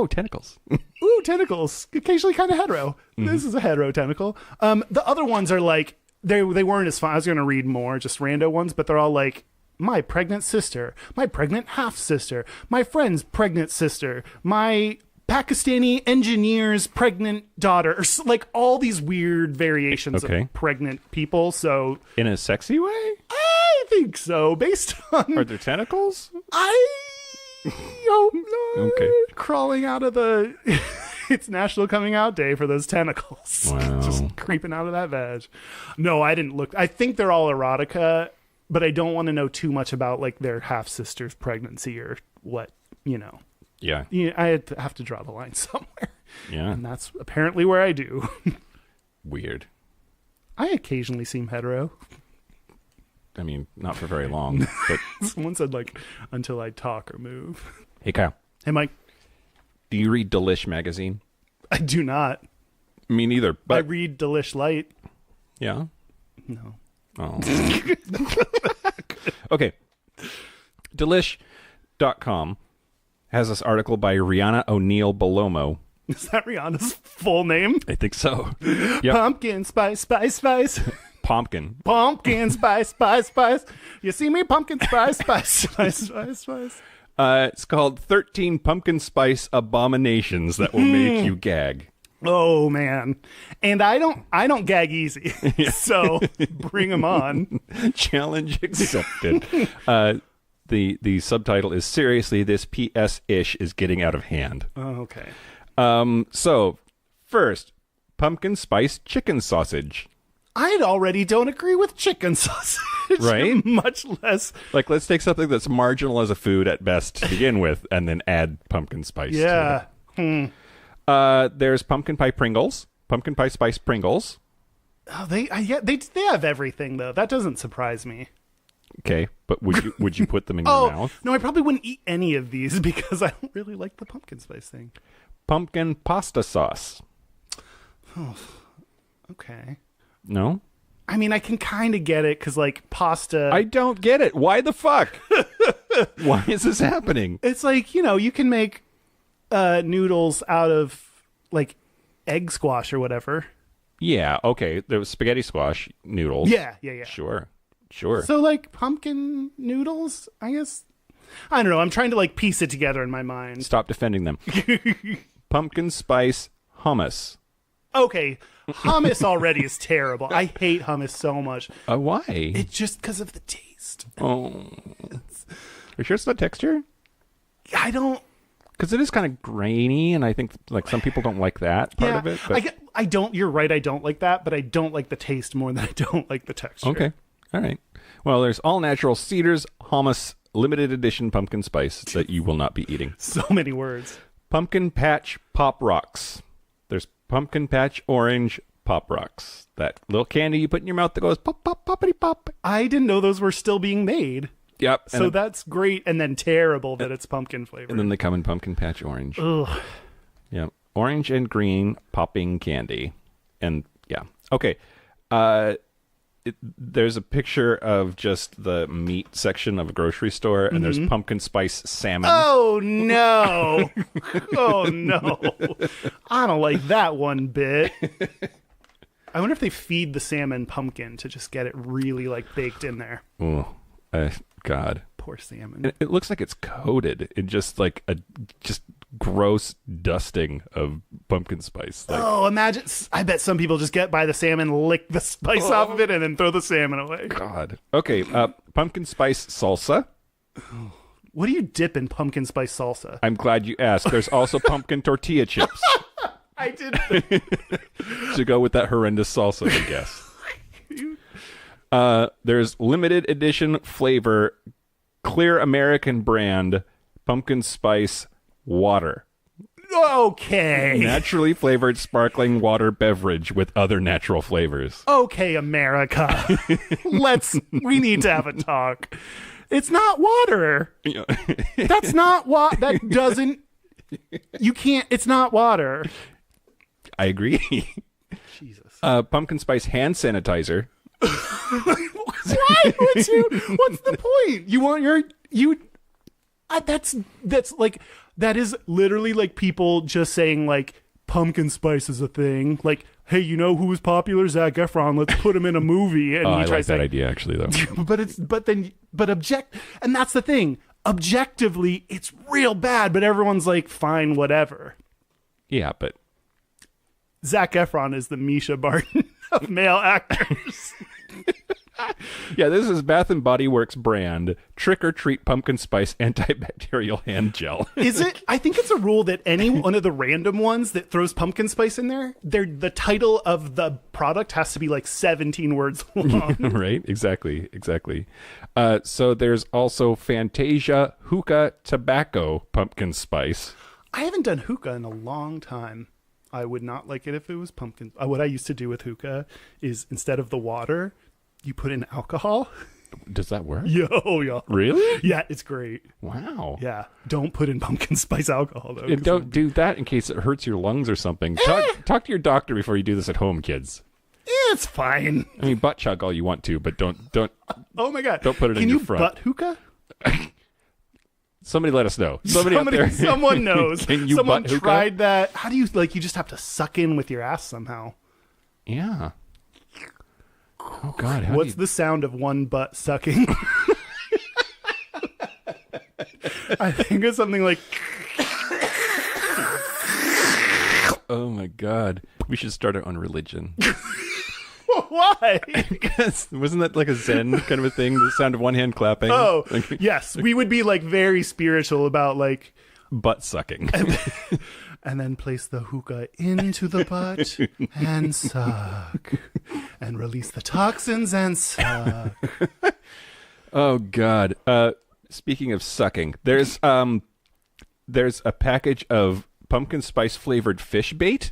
Tentacles. Ooh, tentacles. Occasionally kind of hetero. Mm-hmm. This is a hetero tentacle. The other ones are like, they weren't as fun. I was going to read more, just rando ones, but they're all like my pregnant sister, my pregnant half sister, my friend's pregnant sister, my Pakistani engineer's pregnant daughter, or like all these weird variations of pregnant people. So in a sexy way? I think so, based on... Are there tentacles? I hope not. Okay. Crawling out of the... It's National Coming Out Day for those tentacles. Wow. Just creeping out of that vag. No, I didn't look. I think they're all erotica, but I don't want to know too much about like their half-sister's pregnancy or what, you know. Yeah. I have to draw the line somewhere. Yeah. And that's apparently where I do. Weird. I occasionally seem hetero. I mean, not for very long, but... Someone said, like, until I talk or move. Hey, Kyle. Hey, Mike. Do you read Delish magazine? I do not. Me neither, but... I read Delish Light. Yeah? No. Oh. Okay. Delish.com has this article by Rihanna O'Neill Balomo. Is that Rihanna's full name? I think so. Yep. Pumpkin spice, spice, spice. Pumpkin. Pumpkin spice, spice, spice. You see me? Pumpkin spice, spice, spice, spice, spice. It's called 13 Pumpkin Spice Abominations That Will Make You Gag. Oh man. And I don't gag easy. So bring them on. Challenge accepted. The subtitle is Seriously, This PS-ish is Getting Out of Hand. Oh, okay. So first, pumpkin spice chicken sausage. I already don't agree with chicken sausage. Right? Much less. Like, let's take something that's marginal as a food at best to begin with, and then add pumpkin spice Yeah. to it. There's pumpkin pie Pringles. Pumpkin pie spice Pringles. Oh, they have everything though. That doesn't surprise me. Okay, but would you put them in your mouth? No, I probably wouldn't eat any of these because I don't really like the pumpkin spice thing. Pumpkin pasta sauce. Oh, okay. No? I mean, I can kind of get it because, like, pasta... I don't get it. Why the fuck? Why is this happening? It's like, you know, you can make noodles out of, like, egg squash or whatever. Yeah, okay. There was spaghetti squash noodles. Yeah. Sure. So, like, pumpkin noodles, I guess... I don't know. I'm trying to, like, piece it together in my mind. Stop defending them. Pumpkin spice hummus. Okay, hummus already is terrible. I hate hummus so much. Why? It's just because of the taste. Oh. Are you sure it's not texture? I don't... Because it is kind of grainy, and I think like some people don't like that part of it. But... I don't... You're right, I don't like that, but I don't like the taste more than I don't like the texture. Okay, all right. Well, there's all-natural Cedars hummus limited edition pumpkin spice that you will not be eating. So many words. Pumpkin patch pop rocks. There's pumpkin patch orange pop rocks. That little candy you put in your mouth that goes pop, pop, poppity pop. I didn't know those were still being made. Yep. So that's great and then terrible that it's pumpkin flavored. And then they come in pumpkin patch orange. Ugh. Yep. Orange and green popping candy. And yeah. Okay. There's a picture of just the meat section of a grocery store, and there's pumpkin spice salmon. Oh, no. Oh, no. I don't like that one bit. I wonder if they feed the salmon pumpkin to just get it really, like, baked in there. Oh, God. Poor salmon. It looks like it's coated in just, like, a just gross dusting of pumpkin spice. Like, oh, imagine. I bet some people just get by the salmon, lick the spice off of it, and then throw the salmon away. God. Okay, pumpkin spice salsa. What do you dip in pumpkin spice salsa? I'm glad you asked. There's also pumpkin tortilla chips. I did. To go with that horrendous salsa, I guess. There's limited edition flavor, clear American brand, pumpkin spice water. Okay. Naturally flavored sparkling water beverage with other natural flavors. Okay, America. We need to have a talk. It's not water. That's not what, that doesn't, you can't, it's not water. I agree. Jesus. Pumpkin spice hand sanitizer. Why would you? What's the point? You want that's like, that is literally like people just saying like pumpkin spice is a thing. Like hey, you know who was popular? Zac Efron. Let's put him in a movie. And Oh, he I like tries that saying, idea actually, though. and that's the thing. Objectively, it's real bad, but everyone's like, fine, whatever. Yeah, but Zac Efron is the Misha Barton of male actors. yeah, this is Bath and Body Works brand Trick or Treat Pumpkin Spice Antibacterial Hand Gel. Is it? I think it's a rule that any one of the random ones that throws pumpkin spice in there, the title of the product has to be like 17 words long. Right? Exactly. So there's also Fantasia Hookah Tobacco Pumpkin Spice. I haven't done hookah in a long time. I would not like it if it was pumpkin. What I used to do with hookah is instead of the water, you put in alcohol. Does that work? Yo. Really? Yeah, it's great. Wow. Yeah. Don't put in pumpkin spice alcohol, though. And don't do that in case it hurts your lungs or something. Talk to your doctor before you do this at home, kids. It's fine. I mean, butt chug all you want to, but don't. Oh, my God. Don't put it in your front. Can you butt hookah? Somebody let us know. Somebody out there. Someone knows. Can you Someone butt hookah? tried that. How do you, you just have to suck in with your ass somehow. Yeah. Oh, God. What's the sound of one butt sucking? I think it's something like... Oh, my God. We should start our own religion. Why? Because wasn't that like a Zen kind of a thing? The sound of one hand clapping. Oh, yes. We would be very spiritual about butt sucking. And then place the hookah into the butt and suck. And release the toxins and suck. Oh, God. Speaking of sucking, there's a package of pumpkin spice flavored fish bait.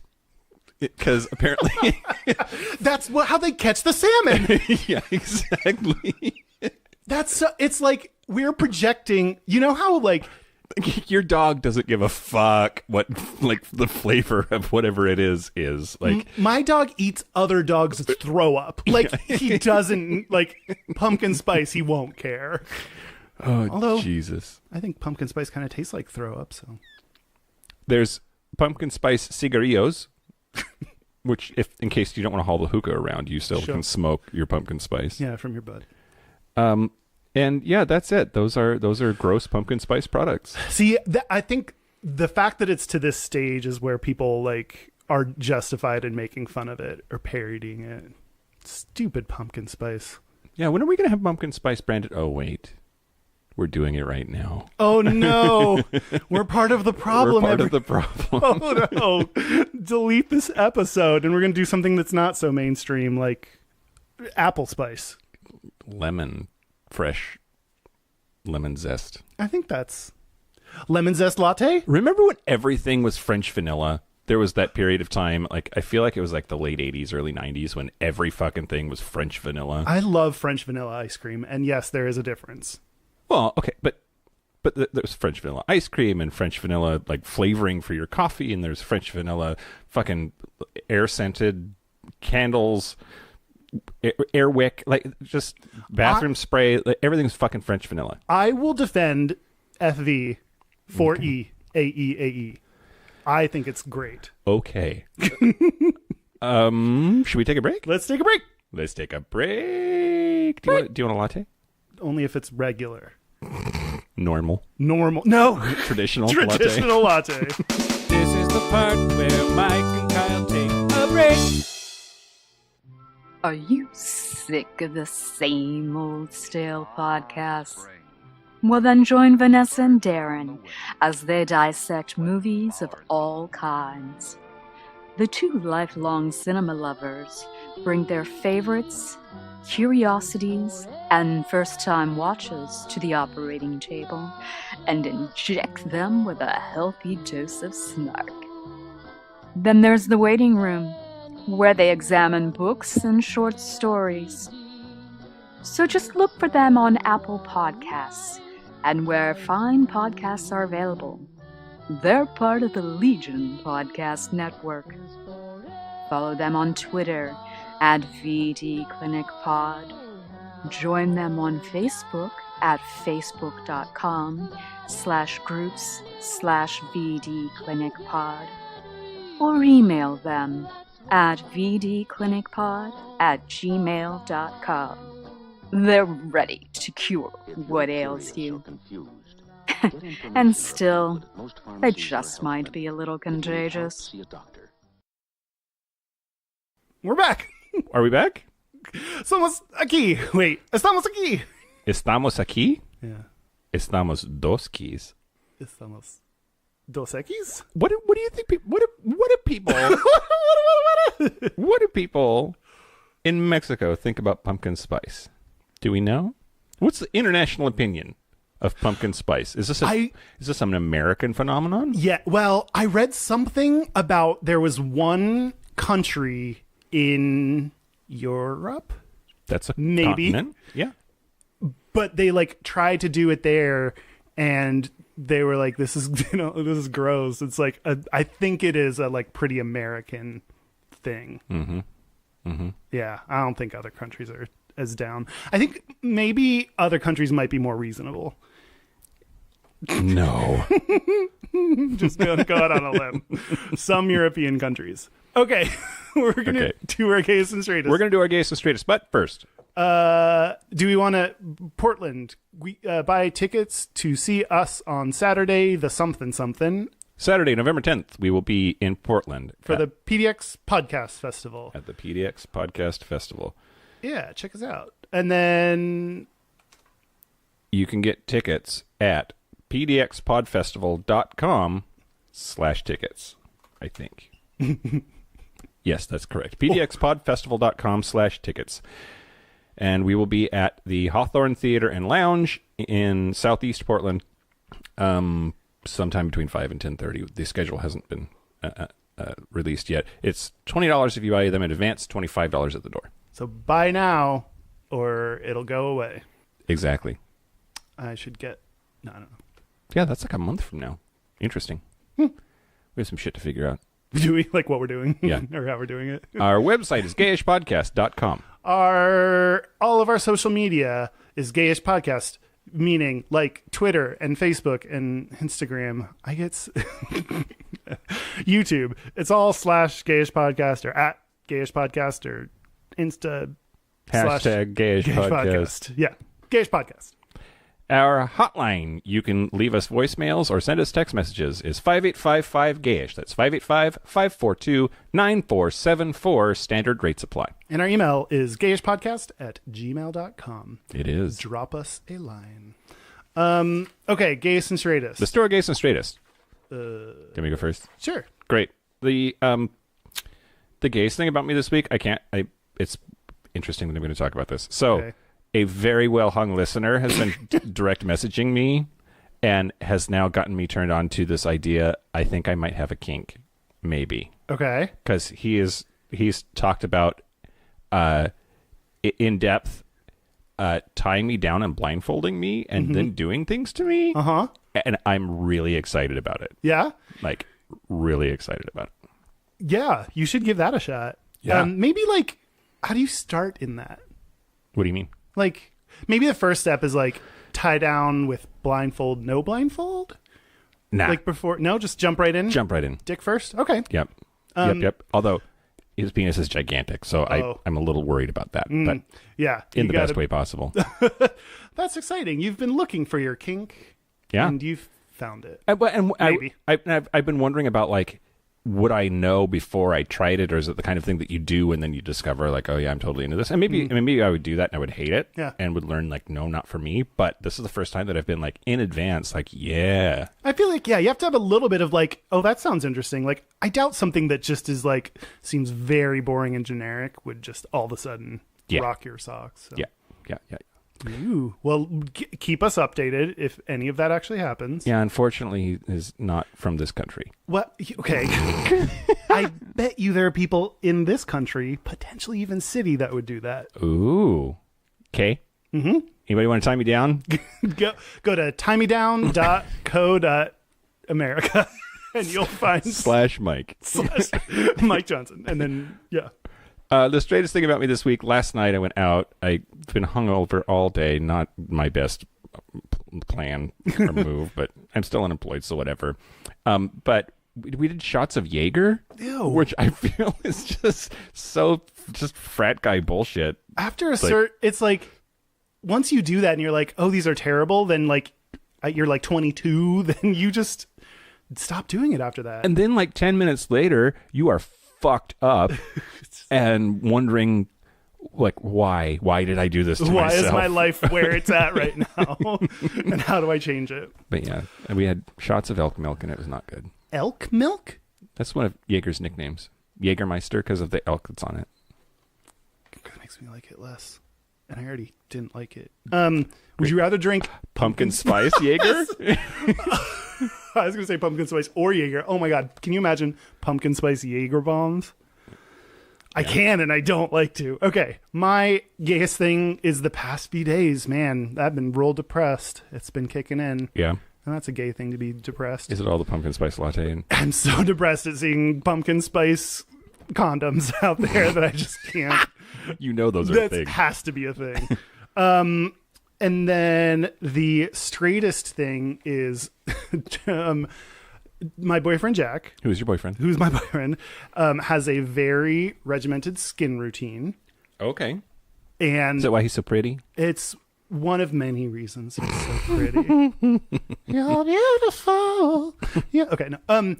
Because apparently... That's how they catch the salmon. Yeah, exactly. It's like we're projecting... You know how your dog doesn't give a fuck what the flavor of whatever it is my dog eats other dogs' throw up. He doesn't pumpkin spice. He won't care. Oh, although Jesus. I think pumpkin spice kind of tastes like throw up. So there's pumpkin spice cigarillos, which in case you don't want to haul the hookah around, you still can smoke your pumpkin spice. Yeah, from your bud. And yeah, that's it. Those are gross pumpkin spice products. See, I think the fact that it's to this stage is where people are justified in making fun of it or parodying it. Stupid pumpkin spice. Yeah, when are we going to have pumpkin spice branded? Oh, wait. We're doing it right now. Oh, no. We're part of the problem. We're part of the problem. Oh, no. Delete this episode, and we're going to do something that's not so mainstream, like apple spice. Fresh lemon zest. I think that's lemon zest latte. Remember when everything was French vanilla? There was that period of time, I feel like it was the late 80s, early 90s, when every fucking thing was French vanilla. I love French vanilla ice cream, and yes, there is a difference. Well, okay, but there's French vanilla ice cream and French vanilla flavoring for your coffee, and there's French vanilla fucking air scented candles, air wick, just bathroom spray. Everything's fucking French vanilla. I will defend FV 4E AE. I think it's great. Okay. Should we take a break? Let's take a break. Let's take a break. Do you want a latte? Only if it's regular. Normal. No. Traditional latte. This is the part where Mike and Kyle take a break. Are you sick of the same old stale podcasts? Well, then join Vanessa and Darren as they dissect movies of all kinds. The two lifelong cinema lovers bring their favorites, curiosities, and first-time watches to the operating table and inject them with a healthy dose of snark. Then there's the waiting room, where they examine books and short stories. So just look for them on Apple Podcasts and where fine podcasts are available. They're part of the Legion Podcast Network. Follow them on Twitter at VDClinicPod. Join them on Facebook at facebook.com/groups/VDClinicPod. Or email them at vdclinicpod@gmail.com. They're ready to cure what ails you. And still, they just might be a little contagious. We're back. Are we back? Somos aquí. Wait, estamos aquí. Estamos aquí? Yeah. Estamos dos keys. Estamos dos X? What do you think? What do people? What do people in Mexico think about pumpkin spice? Do we know? What's the international opinion of pumpkin spice? Is this an American phenomenon? Yeah. Well, I read something about there was one country in Europe. That's a maybe continent. Yeah. But they like tried to do it there, and they were like, "This is this is gross." It's like I think it is a like pretty American thing. Mm-hmm. Mm-hmm. Yeah, I don't think other countries are as down. I think maybe other countries might be more reasonable. No. Just gonna go out on a limb. Some European countries. Okay, we're gonna do our gays and straightest. We're gonna do our gays and straightest, but first, do we want to Portland? We buy tickets to see us on Saturday, the something. Saturday, November 10th, we will be in Portland for the PDX Podcast Festival. At the PDX Podcast Festival. Yeah, check us out. And then you can get tickets at pdxpodfestival.com/tickets, I think. Yes, that's correct. pdxpodfestival.com/tickets. And we will be at the Hawthorne Theater and Lounge in Southeast Portland sometime between 5 and 10:30. The schedule hasn't been released yet. It's $20 if you buy them in advance, $25 at the door. So buy now or it'll go away. Exactly. I should get... No, I don't know. Yeah, that's like a month from now. Interesting. We have some shit to figure out. Do we? Like what we're doing? Yeah. Or how we're doing it? Our website is gayishpodcast.com. All of our social media is Gayish Podcast, meaning like Twitter and Facebook and Instagram. I get YouTube. It's all /Gayish Podcast or at Gayish Podcast or Insta Hashtag Gayish Podcast. Yeah, Gayish Podcast. Our hotline, you can leave us voicemails or send us text messages, is 5855-GAYISH. That's 585-542-9474. Standard rates apply. And our email is gayishpodcast@gmail.com. It is. Drop us a line. Okay, gayest and straightest. The store gayest and straightest. Can we go first? Sure. Great. The gayest thing about me this week, it's interesting that I'm going to talk about this. So... Okay. A very well-hung listener has been direct messaging me and has now gotten me turned on to this idea. I think I might have a kink, maybe. Okay. Because he's talked about in depth tying me down and blindfolding me and then doing things to me. Uh-huh. And I'm really excited about it. Yeah? Like, really excited about it. Yeah, you should give that a shot. Yeah. Maybe, like, how do you start in that? What do you mean? Like, maybe the first step is, like, tie down with blindfold, no blindfold? Nah. Like, before... No, just jump right in? Jump right in. Dick first? Okay. Yep. Yep. Although, his penis is gigantic, so I'm a little worried about that. But yeah. in the best way possible. That's exciting. You've been looking for your kink. Yeah. And you've found it. Maybe. I've been wondering about, like, would I know before I tried it, or is it the kind of thing that you do and then you discover, like, oh yeah, I'm totally into this? And maybe I would do that and I would hate it, and would learn, like, no, not for me. But this is the first time that I've been, like, in advance, like, yeah. I feel like, yeah, you have to have a little bit of, like, oh, that sounds interesting. Like, I doubt something that just is, like, seems very boring and generic would just all of a sudden rock your socks. So. Yeah. Ooh. Well, keep us updated if any of that actually happens. Yeah, unfortunately, he is not from this country. What? Okay. I bet you there are people in this country, potentially even city, that would do that. Ooh. Okay. Mm-hmm. Anybody want to tie me down? Go to tiemydown.co.america and you'll find /Mike. Mike Johnson. And then, yeah. The straightest thing about me this week, last night I went out. I've been hungover all day. Not my best plan or move, but I'm still unemployed, so whatever. But we did shots of Jaeger, Ew. which I feel is just frat guy bullshit. After it's like once you do that and you're like, oh, these are terrible, then like you're like 22, then you just stop doing it after that. And then like 10 minutes later, you are fucked up and wondering like why did I do this to Why myself? is my life where it's at right now? And how do I change it? But yeah, and we had shots of elk milk and it was not good. Elk milk? That's one of Jaeger's nicknames. Jägermeister, because of the elk that's on it. That makes me like it less. And I already didn't like it. Would you rather drink Pumpkin spice Jaeger? I was going to say pumpkin spice or Jaeger. Oh my God. Can you imagine pumpkin spice Jaeger bombs? I can and I don't like to. Okay. My gayest thing is the past few days. Man, I've been real depressed. It's been kicking in. Yeah. And that's a gay thing to be depressed. Is it all the pumpkin spice latte? And I'm so depressed at seeing pumpkin spice condoms out there that I just can't. you know those are That things. has to be a thing. And then the straightest thing is my boyfriend Jack, Who's your boyfriend? who's my boyfriend, has a very regimented skin routine. Okay. And Is that why he's so pretty? it's one of many reasons he's so pretty. You're beautiful. Yeah. Okay. No.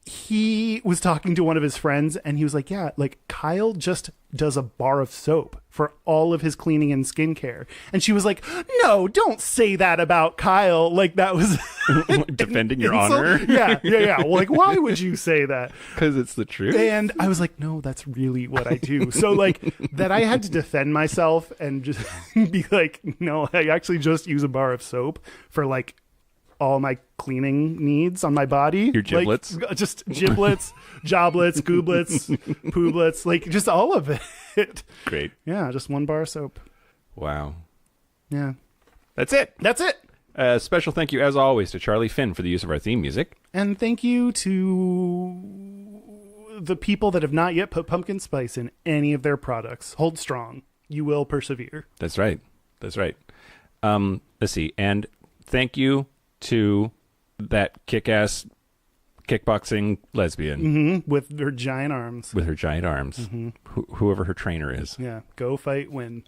He was talking to one of his friends and he was like, yeah, like Kyle just does a bar of soap for all of his cleaning and skincare. And she was like, no, don't say that about Kyle. Like that was Defending your insult. honor? Yeah. Well, like, why would you say that? Because it's the truth. And I was like, no, that's really what I do. So like that I had to defend myself and just be like, no, I actually just use a bar of soap for like all my cleaning needs on my body. Your giblets? Like, just giblets, joblets, gooblets, pooblets, like just all of it. Great. Yeah, just one bar of soap. Wow. Yeah. That's it. That's it. Special thank you, as always, to Charlie Finn for the use of our theme music. And thank you to the people that have not yet put pumpkin spice in any of their products. Hold strong. You will persevere. That's right. That's right. Let's see. And thank you to that kick-ass kickboxing lesbian With her giant arms. with her giant arms, whoever her trainer is. Yeah. Go fight, win.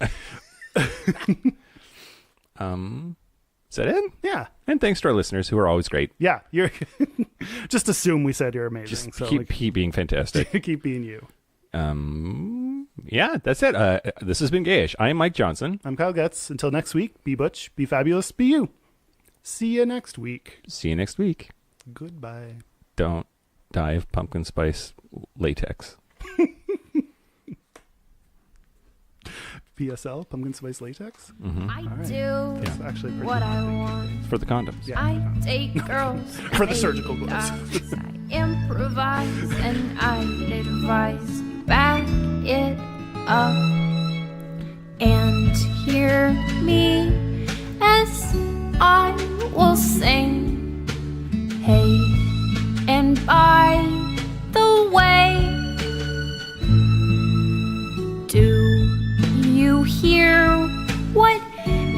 Is that it? Yeah. And thanks to our listeners, who are always great. Yeah. You're just assume we said you're amazing. Just So keep being fantastic. keep being you. Yeah, that's it. This has been Gayish. I am Mike Johnson. I'm Kyle Getz. Until next week, be butch, be fabulous, be you. See you next week. See you next week. Goodbye. Don't die of pumpkin spice latex. PSL, pumpkin spice latex. I do It's actually pretty what I want. For the condoms. Yeah. I take girls For the and surgical make gloves. guys. I improvise and I advise you back it up and hear me as I will sing. Hey, and by the way, do you hear what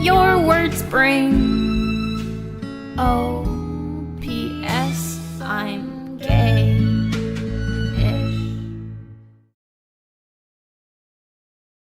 your words bring? Oh,